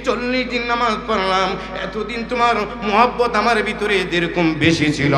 40 দিন নামাজ পড়লাম, এতদিন তোমার মহব্বত আমার ভিতরে যেরকম বেশি ছিল,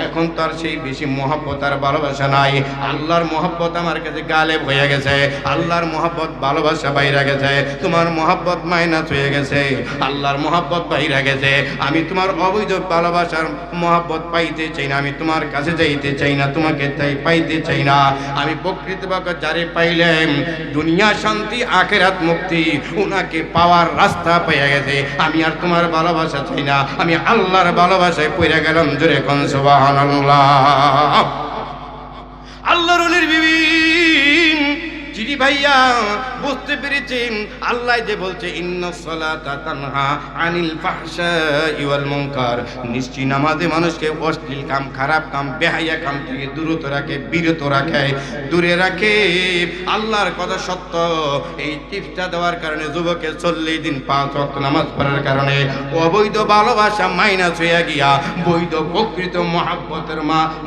এখন তো আর সেই বেশি মহব্বত আর ভালোবাসা নাই। আল্লাহর মহব্বত আমার কাছে গালেব হয়ে গেছে, আল্লাহর মহব্বত ভালোবাসা বাইরে গেছে, তোমার মহব্বত মাইনাস হয়ে গেছে, আল্লাহর মহব্বত বাইরে গেছে। আমি তোমার অবৈধ ভালোবাসার মহব্বত পাইতে চাই না, আমি তোমার কাছে যাইতে চাই না, তোমাকে তাই পাইতে চাই না। আমি প্রকৃতপক্ষে যারে পাইলাম দুনিয়া শান্তি আখিরাত মুক্তি, উনাকে পাওয়ার রাস্তা পেয়ে গেছে। আমি আর তোমার ভালোবাসা চাই না, আমি আল্লাহর ভালোবাসায় পড়ে গেলাম। জোরে কোন সুবহানাল্লাহ। আল্লাহর ওলির বিবি চিঠি ভাইয়া বুঝতে পেরেছেন আল্লাহ যে বলছে ইন্নাস সালাতা তানহা আনিল ফাহশাই ওয়াল মুনকার, নিশ্চয় নামাজে মানুষকে অশ্লীল কাম, খারাপ কাম, বেহায়া কাম থেকে দূরত রাখে, বিরত রাখে, দূরে রাখে। আল্লাহর কথা সত্য। এই টিপসটা দেওয়ার কারণে যুবকের 40 দিন 5 ওয়াক্ত নামাজ পড়ার কারণে অবৈধ ভালোবাসা মাইনাস হয়ে গিয়া বৈধ প্রকৃত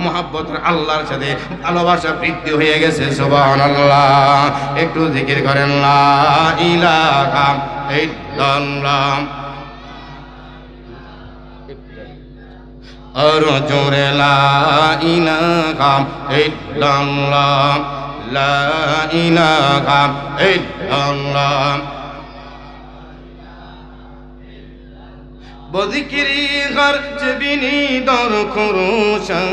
মহব্বতের আল্লাহর সাথে ভালোবাসা বৃদ্ধি হয়ে গেছে। সুবহানাল্লাহ। একটু জিকির করেন লা ইলাহা ইল্লাল্লাহ, আর জোরে লা ইলাহা ইল্লাল্লাহ, লা ইলাহা ইল্লাল্লাহ। বজিকিরি ঘর চবিনি দর খুরুশাস,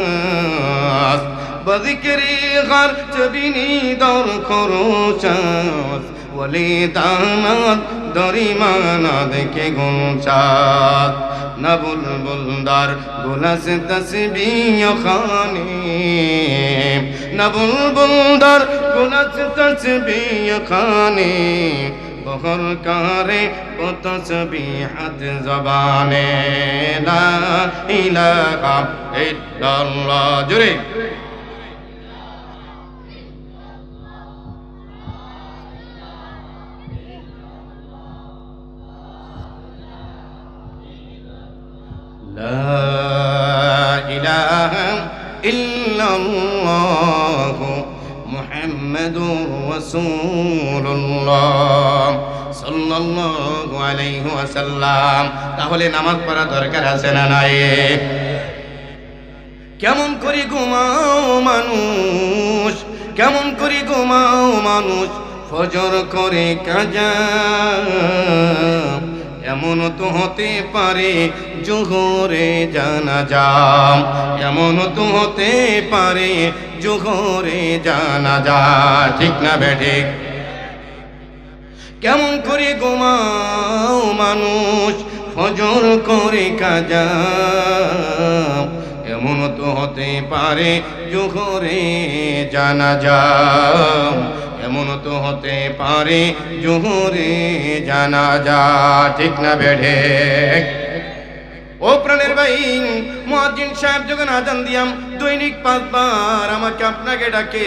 বজিকিরি ঘর চবিনি দর খুরুশাস, ওলি দানাত দরিমানাত কে গুনশাস, না বুলবুলদার গুলাস তসবিহ খানে, না বুলবুলদার গুলাস তসবিহ খানে, বহর কারে তসবিহাত জবানে, লা ইলাহা ইল্লাল্লাহ। জোরে মুহাম্মাদুর রাসূলুল্লাহ সাল্লাল্লাহু আলাইহি ওয়াসাল্লাম। তাহলে নামাজ পড়া দরকার আছে না নাই? কেমন করে ঘুমাও মানুষ, কেমন করে ঘুমাও মানুষ, ফজর করে কাজা। এমন তো হতে পারে জোহরে জানাজা, এমন তো হতে পারে জোহরে জানাজা। ঠিক না বেঠিক? কেমন করে ঘুমাও মানুষ, ফজর করে কাজা। এমন তো হতে পারে জোহরে জানাজা, এমন তো হতে পারে জোহরে জানাজা। ঠিক না বেঠে? ও প্রাণের ভাই, মুয়াজ্জিন সাহেব যখন আজান দিয়াম দৈনিক 5 বার আমাকে আপনাকে ডাকে,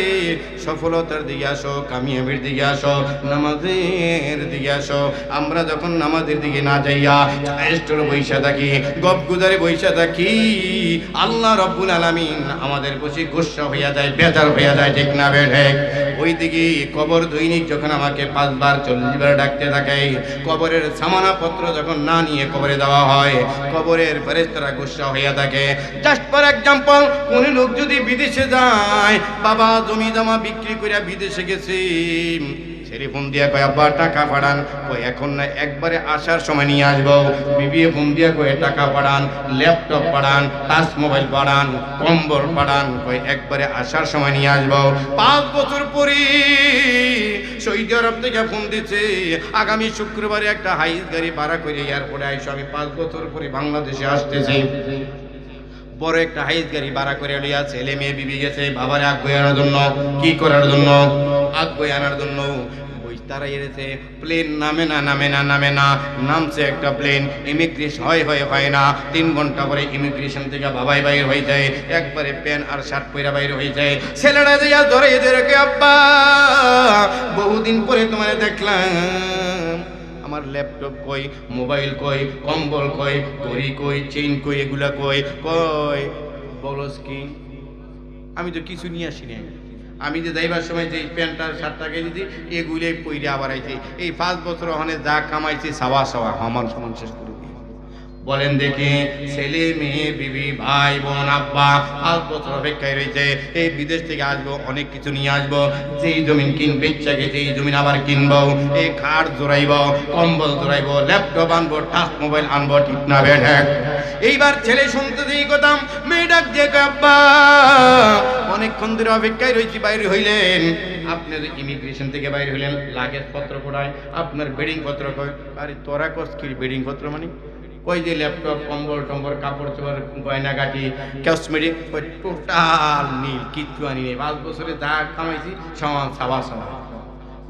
সফলতার দিকে আসো, কামিয়াবির দিকে আসো, নামাজের দিকে আসো। আমরা যখন নামাজের দিকে না যাইয়া স্টোর বৈশা থাকি, গপ গুজারে বৈশা থাকি, আল্লাহ রব্বুল আলামিন আমাদের বসে গুসা হইয়া যায়, বেজার হইয়া যায়। ঠিক না বেঠে? ওই দিকে কবর দৈনিক যখন আমাকে 5 বার 40 বার ডাকতে থাকে, কবরের সামানাপত্র যখন না নিয়ে কবরে দেওয়া হয়, কবরের ফেরেশতারা গুসা হইয়া থাকে। জাস্ট ফর এক্সাম্পল, কোন লোক যদি বিদেশে যায়, বাবা জমি জমা বিক্রি করে বিদেশে গেছে, ছেলে ফোন দিয়া কয় আব্বা টাকা পাঠান, কই এখন না একবারে আসার সময় নিয়ে আসবো। বিবি ফোন দিয়া কয় টাকা পাঠান, ল্যাপটপ পাঠান, টাচ মোবাইল পাঠান, কম্বল পাঠান, কই একবারে আসার সময় নিয়ে আসবো। 5 বছর পরে সৌদি আরব থেকে ফোন দিচ্ছে, আগামী শুক্রবারে একটা হাইস গাড়ি ভাড়া করে এয়ারপোর্টে আইসো, আমি 5 বছর পরে বাংলাদেশে আসতেছি। বড় একটা হাইস গাড়ি ভাড়া করে লইয়া ছেলে মেয়ে বিবি গেছে বাবারে আগ বই আনার জন্য। কি করার জন্য? আগ বই আনার জন্য। তারা এসেছে, প্লেন নামে না, নামে না, নামে না, নামছে একটা প্লেন, ইমিগ্রেশন হয় না। 3 ঘন্টা পরে ইমিগ্রেশন থেকে বাবাই বাইর হয়ে যায়, একবারে প্যান্ট আর শার্ট পরে বাইর হয়ে যায়। ছেলেরা যাইয়া ধরে এদের, আব্বা বহুদিন পরে তোমার দেখলাম, আমার ল্যাপটপ কই, মোবাইল কই, কম্বল কই, ঘড়ি কই, চেইন কই, এগুলা কই? কই বলস কি? আমি তো কিছু নিয়ে আসি নাই। আমি যে যাইবার সময় যে প্যান্টটা শার্টটা গেছি এগুলোই পইরে আবার আইছি। এই 5 বছর ওখানে যা কামাইছি সাওয়া আমার সমান শেষ করে দিই। বলেন দেখি, ছেলে মেয়ে বিবি ভাই বোন আব্বা 5 বছর অপেক্ষায় রয়েছে, এই বিদেশ থেকে আসবো, অনেক কিছু নিয়ে আসবো। যেই জমিন কিনবে ইচ্ছা গেছে এই জমিন আবার কিনবো, এই খাট জোড়াইব, কম্বল জোড়াইব, ল্যাপটপ আনবো, টাচ মোবাইল আনবো। ঠিক না বেঠে? এইবার ছেলে শুনতে যেই কথা, মেয়ে ডাক দিয়ে আব্বা অনেকক্ষণ ধরে অপেক্ষায় রয়েছি, বাইরে হইলেন। আপনার ইমিগ্রেশন থেকে বাইরে হইলেন, লাগেজ পত্র পড়ায়, আপনার বেডিং পত্র কয়। আরে তোরা কস কি বেডিং পত্র মানে? কই যে ল্যাপটপ, কম্বল টম্বল, কাপড় চোপড়, গয়নাগাটি, কসমেটিক, টোটাল নীল, কিচ্ছু আনি নেই। 5 বছরে যা কামাইছি সমান সাবা।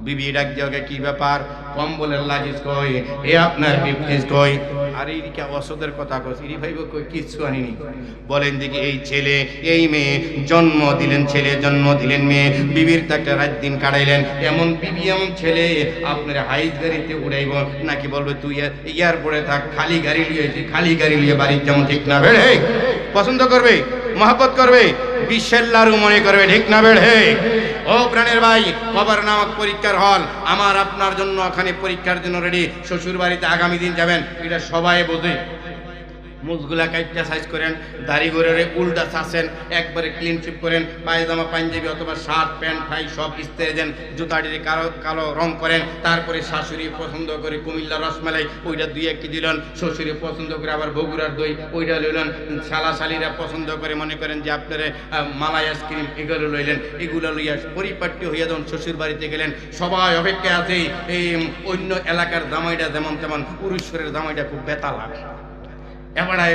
বিবি ডাক দিয়ে, কি ব্যাপার? কম্বলের লাগেজ কই, এ আপনার বিফটিস কই? আর এই কে অসদের কথা কস, ইরি ভাইব কই কিচ্ছু আনিনি। বলেন দেখি, এই ছেলে এই মেয়ে জন্ম দিলেন, ছেলে জন্ম দিলেন মেয়ে, বিবির একটা রাত দিন কাটাইলেন, এমন বিবি এমন ছেলে আপনার হাইস গাড়িতে উড়াইব নাকি বলবে তুই এয়ারপোর্টে থাক, খালি গাড়ি লিয়েছি, খালি গাড়ি লিয়ে বাড়ির যেমন? ঠিক না বেড়ে? পছন্দ করবে, মহব্বত করবে, বিশ্বের লারু মনে করবে। ঠিক না বেড়ে? ও প্রাণের ভাই, কবর নামক পরীক্ষার হল আমার আপনার জন্য ওখানে পরীক্ষার জন্য রেডি। শ্বশুর বাড়িতে আগামী দিন যাবেন, এটা সবাই বোঝে। মুখগুলা কাইটটা সাইজ করেন, দাড়ি গড়ে উল্টা চাষেন, একবারে ক্লিন চিপ করেন, পায়জামা পাঞ্জাবি অথবা শার্ট প্যান্ট টাই সব ইস্তেরে দেন, জুতাটির কালো কালো রং করেন। তারপরে শাশুড়ি পছন্দ করে কুমিল্লা রসমালাই, ওইটা 2-1 কেজি দিলেন। শ্বশুরি পছন্দ করে আবার বগুড়ার দই, ওইটা লইলেন। শালাশালিরা পছন্দ করে মনে করেন যে আপনারা মালাই আইসক্রিম, এগুলো লইলেন। এগুলো লইয়া পরিপাটি হইয়া যখন শ্বশুর বাড়িতে গেলেন, সবাই অপেক্ষা আছে। এই অন্য এলাকার জামাইটা যেমন তেমন, পুরুষের জামাইটা খুব বেতালা, এবারে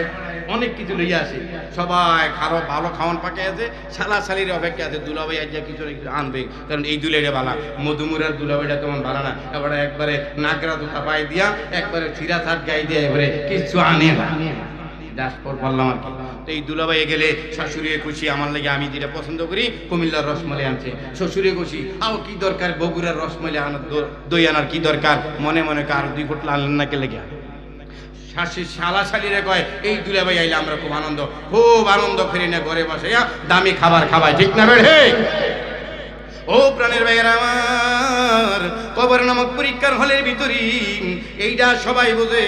অনেক কিছু লইয়া আসে, সবাই খারো ভালো খাওয়ান পাকে আছে। শালা শালির অপেক্ষা আছে, দুলাভাই আজ কিছু আনবে, কারণ এই দুলাইটা বালা, মধুমুরার দুলাভাইটা তেমন ভালো না। এবারে একবারে নাগরা জুতা পাই দিয়া, একবারে চিরা থাট গাই দিয়া, এবারে কিছু আনে না। দাসপর বললাম আর কি। তো এই দুলাভাই গেলে শাশুড়ি খুশি, আমার লাগে আমি যেটা পছন্দ করি কুমিল্লার রসমালাই আনছে। শ্বশুরে খুশি, আও কি দরকার বগুড়ার রসমালাই আনার, দই আনার কি দরকার? মনে মনে কার 2 ফুটলা আনলেন না কে লেগে? শালাশালিরে কয় এই দুলাভাই আইলে আমরা খুব আনন্দ করে না ঘরে বসে দামি খাবার খাবাই। ঠিক না বেড়ে? ও প্রাণের ভাইয়েরা আমার, কবর নামক পরীক্ষার হলের ভিতরে এইটা সবাই বোঝে।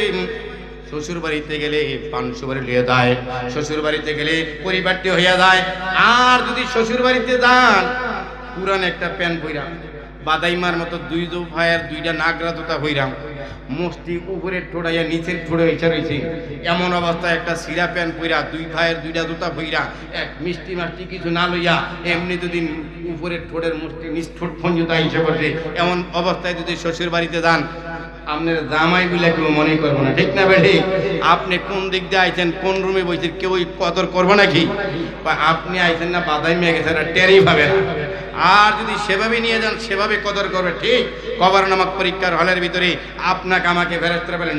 শ্বশুর বাড়িতে গেলে পাঁচশো বাড়ি লিয়ে যায়, শ্বশুর বাড়িতে গেলে পরিবারটি হইয়া যায়। আর যদি শ্বশুর বাড়িতে যান পুরান একটা প্যান্ট বইরা বাদাইমার মতো দুই ভাইয়ের দুইটা নাগরা জুতা বইরাম, মস্তি উপরে ঠোড়াইয়া নিচের ঠোড়ে ইচ্ছা রয়েছে, এমন অবস্থায় একটা সিরা প্যান্ট পইরা দুই ভাইয়ের দুইটা জুতা বইরা এক মিষ্টি মাষ্টি কিছু না লইয়া এমনি যদি উপরের ঠোঁটের মুষ্টি নিচ ঠোঁট ফঞ্জুতা হিসেবে করছে, এমন অবস্থায় যদি শ্বশুর বাড়িতে যান আপনার জামাই বলে কেউ মনে করবো না, ঠিক না বেঠি? আপনি কোন দিক দিয়ে আইছেন, কোন রুমে বইছেন, কেউ কদর করবো নাকি? আপনি আইছেন না বাদাই মেয়ে গেছে টেরই পাবে না। আর যদি সেভাবে নিয়ে যান সেভাবে কদর করবে। ঠিক কবর নামক পরীক্ষার হলের ভিতরে আপনাকে আমাকে ফেরেশতারা বলে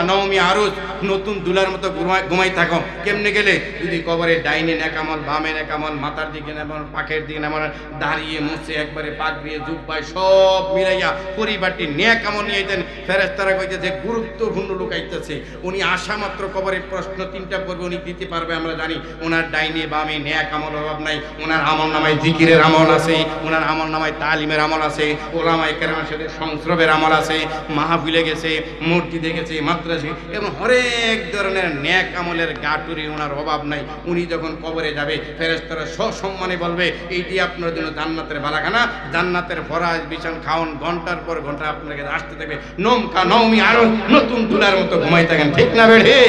নওমি আরুজ, নতুন দুলার মতো ঘুমাই থাকো। কেমনে গেলে? যদি কবরে ডাইনে নেকামল, বামে নেকামল, মাথার দিকে নেমন, পাখের দিকে নেমন, দাঁড়িয়ে মুছে একবারে পাক দিয়ে জুব্বাই সব মিলাইয়া পরিবারটি নেকামল নিয়ে যেতেন। ফেরেশতারা কইতেছে গুরুত্বপূর্ণ লোক আইতেছে, উনি আসা মাত্র কবরের প্রশ্ন তিনটা করবে, উনি দিতে পারবে আমরা জানি। ওনার ডাইনে বামে নেকামল অভাব নাই, ওনার আমল নামায় জিকিরের আমল আছে, ওনার আমল নামায় তালিমের আমল আছে, ওলামায়ে কেরামের সাথে সংস্রবের আমল আছে, মাহফিলে গেছে, মসজিদে গেছে, মাদ্রাসে, এবং হরেক ধরনের নেক আমলের গাটুরি ওনার অভাব নাই। উনি যখন কবরে যাবে ফেরেশতারা সসম্মানে বলবে এইটি আপনার জন্য জান্নাতের বালাখানা, জান্নাতের ফরাজ বিছান খাওন, ঘন্টার পর ঘন্টা আপনাকে আসতে থাকবে। নওমি আরো নতুন দুলার মতো ঘুমাই থাকেন, ঠিক না বেঠি?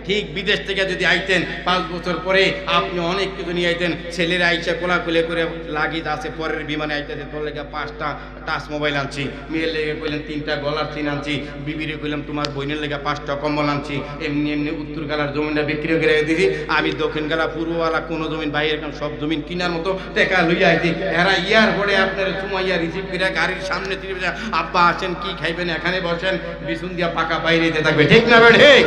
ঠিক বিদেশ থেকে যদি আইতেন 5 বছর পরে আপনি অনেক কিছু নিয়ে আইতেন, ছেলেরা আইসা কোলাকুলে করে লাগিয়ে আছে, পরের বিমানে আইতেছে তোর লেগে 5টা টাচ মোবাইল আনছি, মেয়ের লেগে কইলেন 3টা গলার চেন আনছি, বিবিরে কইলাম তোমার বোনের লেগে 5টা কম্বল আনছি, এমনি এমনি উত্তর গালার জমিনটা বিক্রি করে দিছি, আমি দক্ষিণ গালা পূর্বওয়ালা কোনো জমিন বাইরে সব জমিন কিনার মতো টাকা লইয়া আইছি। এরা ইয়ার পরে আপনার চুমাইয়া রিসিভ করে গাড়ির সামনে তিরিবে, আব্বা আসেন কি খাইবেন এখানে বসেন, বিছুন দিয়া পাকা বাইরে থাকবে, ঠিক না বে ঠিক?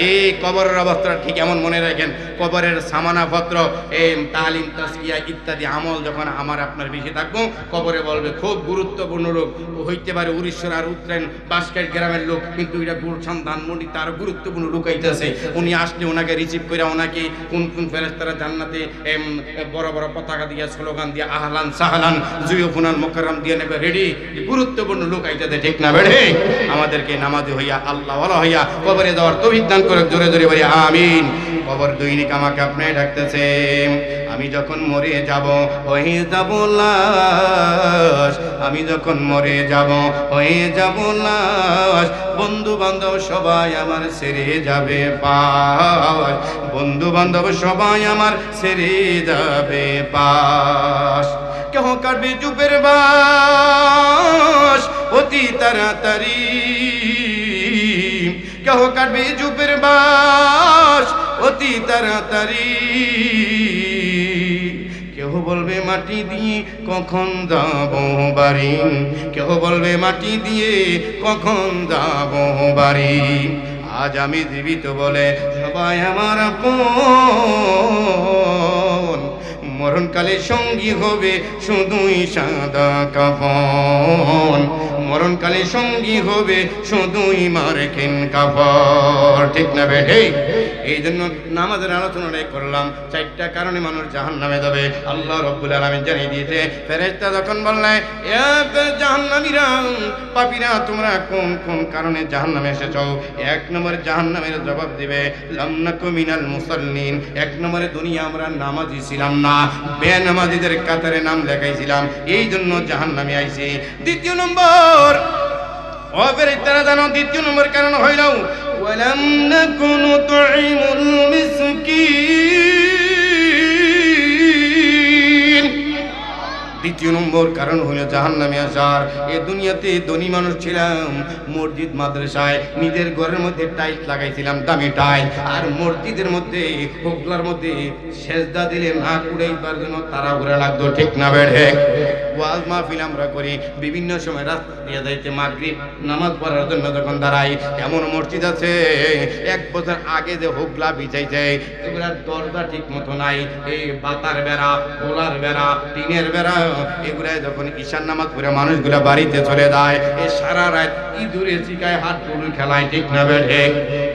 এই কবরের অবস্থা ঠিক এমন মনে রাখেন, কবরের সামানাপত্র, এই তালিম তাসকিয়া ইত্যাদি আমল যখন আমার আপনার বেশি থাকবো, কবরে বলবে খুব গুরুত্বপূর্ণ লোক হইতে পারে, উড়িষ্যার আর উত্তরায়ণ বাঁশখালী গ্রামের লোক, কিন্তু এটা গুলশান ধানমন্ডি তার গুরুত্বপূর্ণ লোক আইতেছে। উনি আসলে ওনাকে রিসিভ করে ওনাকে কোন কোন ফেরেশতারা জান্নাতে বড় বড় পতাকা দিয়ে স্লোগান দিয়ে আহলান সাহলান জুয়ুফুনাল মুকাররম দিয়ে নেবে, রেডি, গুরুত্বপূর্ণ লোক আইতেছে, ঠিক না বেড়ে? আমাদেরকে নামাজি হইয়া আল্লাহ ওয়ালা হইয়া কবরে যাওয়ার তৌফিক দান করে, জোরে জোরে বলি আমিন। কবর দৈনিক আমাকে আপনি ডাকতেছে, আমি যখন মরে যাব হয়ে যাব লাশ, আমি যখন মরে যাব হয়ে যাব লাশ, বন্ধু বান্ধব সবাই আমার ছেড়ে যাবে পাশ, বন্ধু বান্ধব সবাই আমার ছেড়ে যাবে পাশ, কেহ কাটবে চুপের বাস অতি তাড়াতাড়ি, কেহ কাটবে চুপের বাস অতি তাড়াতাড়ি, কেহ বলবে মাটি দিয়ে কখন যাব বাড়ি, কেহ বলবে মাটি দিয়ে কখন যাব বাড়ি, আজ আমি জীবিত বলে সবাই আমার আপন, মরণকালে সঙ্গী হবে শুধুই সাদা কাফন, মরণকালে সঙ্গী হবে শুধুই মার্কিন কাপড়, ঠিক না বেঠে? এই জন্য নামাজের আলোচনাটাই করলাম, 4টা কারণে মানুষ জাহান্নামে যাবে আল্লাহ রাব্বুল আলামিন জানিয়ে দিয়েছে। ফেরেশতা যখন বললেন এ জাহান্নামীরা পাপীরা তোমরা কোন কোন কারণে জাহান্নামে এসেছো, 1 নম্বরে জাহান্নামের জবাব দিবে লাম নাকু মিনাল মুসাল্লিন, 1 নম্বরে দুনিয়া আমরা নামাজি ছিলাম না, বেনামাজিদের কাতারে নাম লেখাইছিলাম, এই জন্য জাহান্নামে আইছি। 2 নম্বর ও ফেরেশতারা জানো 2 নম্বর কারণ হইল ওয়ালাম নাকুনু তুইমুল মিসকিন, 2 নম্বর কারণ হইল জাহান্নামে আসার। এ দুনিয়াতে ধনী মানুষ ছিলাম, মসজিদ মাদ্রাসায় নিজের ঘরের মধ্যে টাইলস লাগাইছিলাম, দামি টাইলস, আর মসজিদের মধ্যে হোগলার মধ্যে সেজদা দিলে না কুড়াইবার জন্য তারা ঘুরে লাগতো, ঠিক না বেড়ে? ওয়াজ মাহফিল আমরা করি, বিভিন্ন সময় রাস্তা দিয়ে যাইতে মাগরিব নামাজ পড়ার জন্য যখন দাঁড়াই, এমন মসজিদ আছে 1 বছর আগে যে হোগলা বিছাইছে এগুলার দরজা ঠিক মতো নাই, এই বাতার বেড়া, গোলার বেড়া, টিনের বেড়া, এগুলাই যখন ঈশান নামাজ পড়ে মানুষগুলা বাড়িতে চলে যায়, এই সারা রাত ইঁদুরে চিকায় হাত পুরু খেলায়, ঠিক না বেড়ে?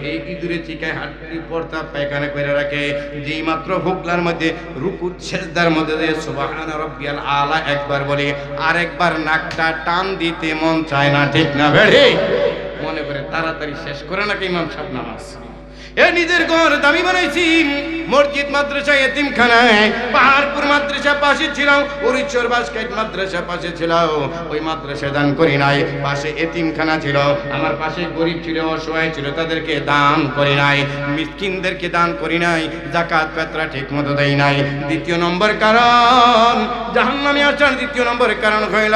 এই ইঁদুরে চিকায় হাঁটতি পড়তা পায়খানা করে রাখে। যেই মাত্র হুকলার মধ্যে রুকুত সেজদার মধ্যে দিয়ে সুবহান রাব্বিয়াল আলা একবার বলি, আরেকবার নাকটা টান দিতে মন চায় না, ঠিক না বেড়ে? মনে করে তাড়াতাড়ি শেষ করে নাকি ইমাম সাহেব নামাজ। এ নিজের ঘর দামি বানাইছি, মসজিদ মাদ্রাসা এতিমখানায় পাহাড়পুর মাদ্রাসা পাশে ছিল, উড়িষ্যার বাসকাইট মাদ্রাসা পাশে ছিল, ওই মাদ্রাসা দান করি নাই। পাশে এতিমখানা ছিল, আমার পাশে গরিব ছিল, অসহায় ছিল, তাদেরকে দান করি নাই, মিসকিনদেরকে দান করি নাই, যাকাত ফিতরা ঠিক মতো দেই নাই। দ্বিতীয় নম্বর কারণ জাহান্নামে আসার দ্বিতীয় নম্বর কারণ হইল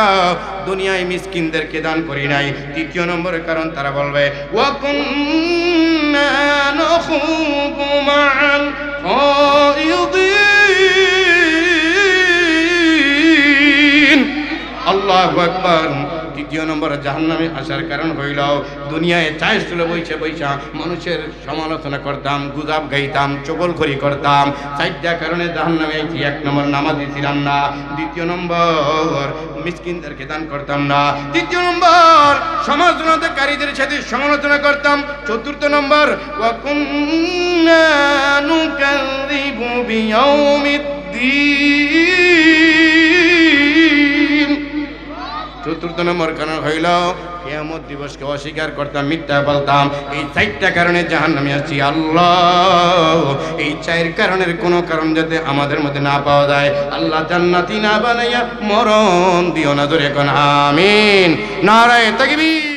দুনিয়ায় মিসকিনদেরকে দান করি নাই। তৃতীয় নম্বর কারণ তারা বলবে ওয়াকুন্না নখুযু মা'আল খায়িদিন। আল্লাহু আকবার। তৃতীয় নম্বর জাহান্নামে আসার কারণ হইল দুনিয়ায় চায় ছিল বইসা বইসা মানুষের সমালোচনা করতাম, গুজাব গাইতাম, চগলখড়ি করতাম। চারটা কারণে জাহান্নামে আইছি। এক নম্বর নামাজি ছিলাম না, দ্বিতীয় নম্বর মিসকিনদেরকে দান করতাম না, তৃতীয় নম্বর সমালোচনাকারীদের সাথে সমালোচনা করতাম, চতুর্থ নম্বর ওয়াকুন্না নুকাযযিবু বিয়াউমিদ্দিন। চতুর্থ নম্বর কারণ হইল কিয়ামত দিবসকে অস্বীকার করতাম, মিথ্যা বলতাম। এই চারটা কারণে জাহান্নামে আছি। আল্লাহ এই চার কারণের কোনো কারণ যাতে আমাদের মধ্যে না পাওয়া যায়, আল্লাহ জান্নাতি না বানাইয়া মরণ দিও না। জোরে কোন আমিন। নারায়ে তাকবীর।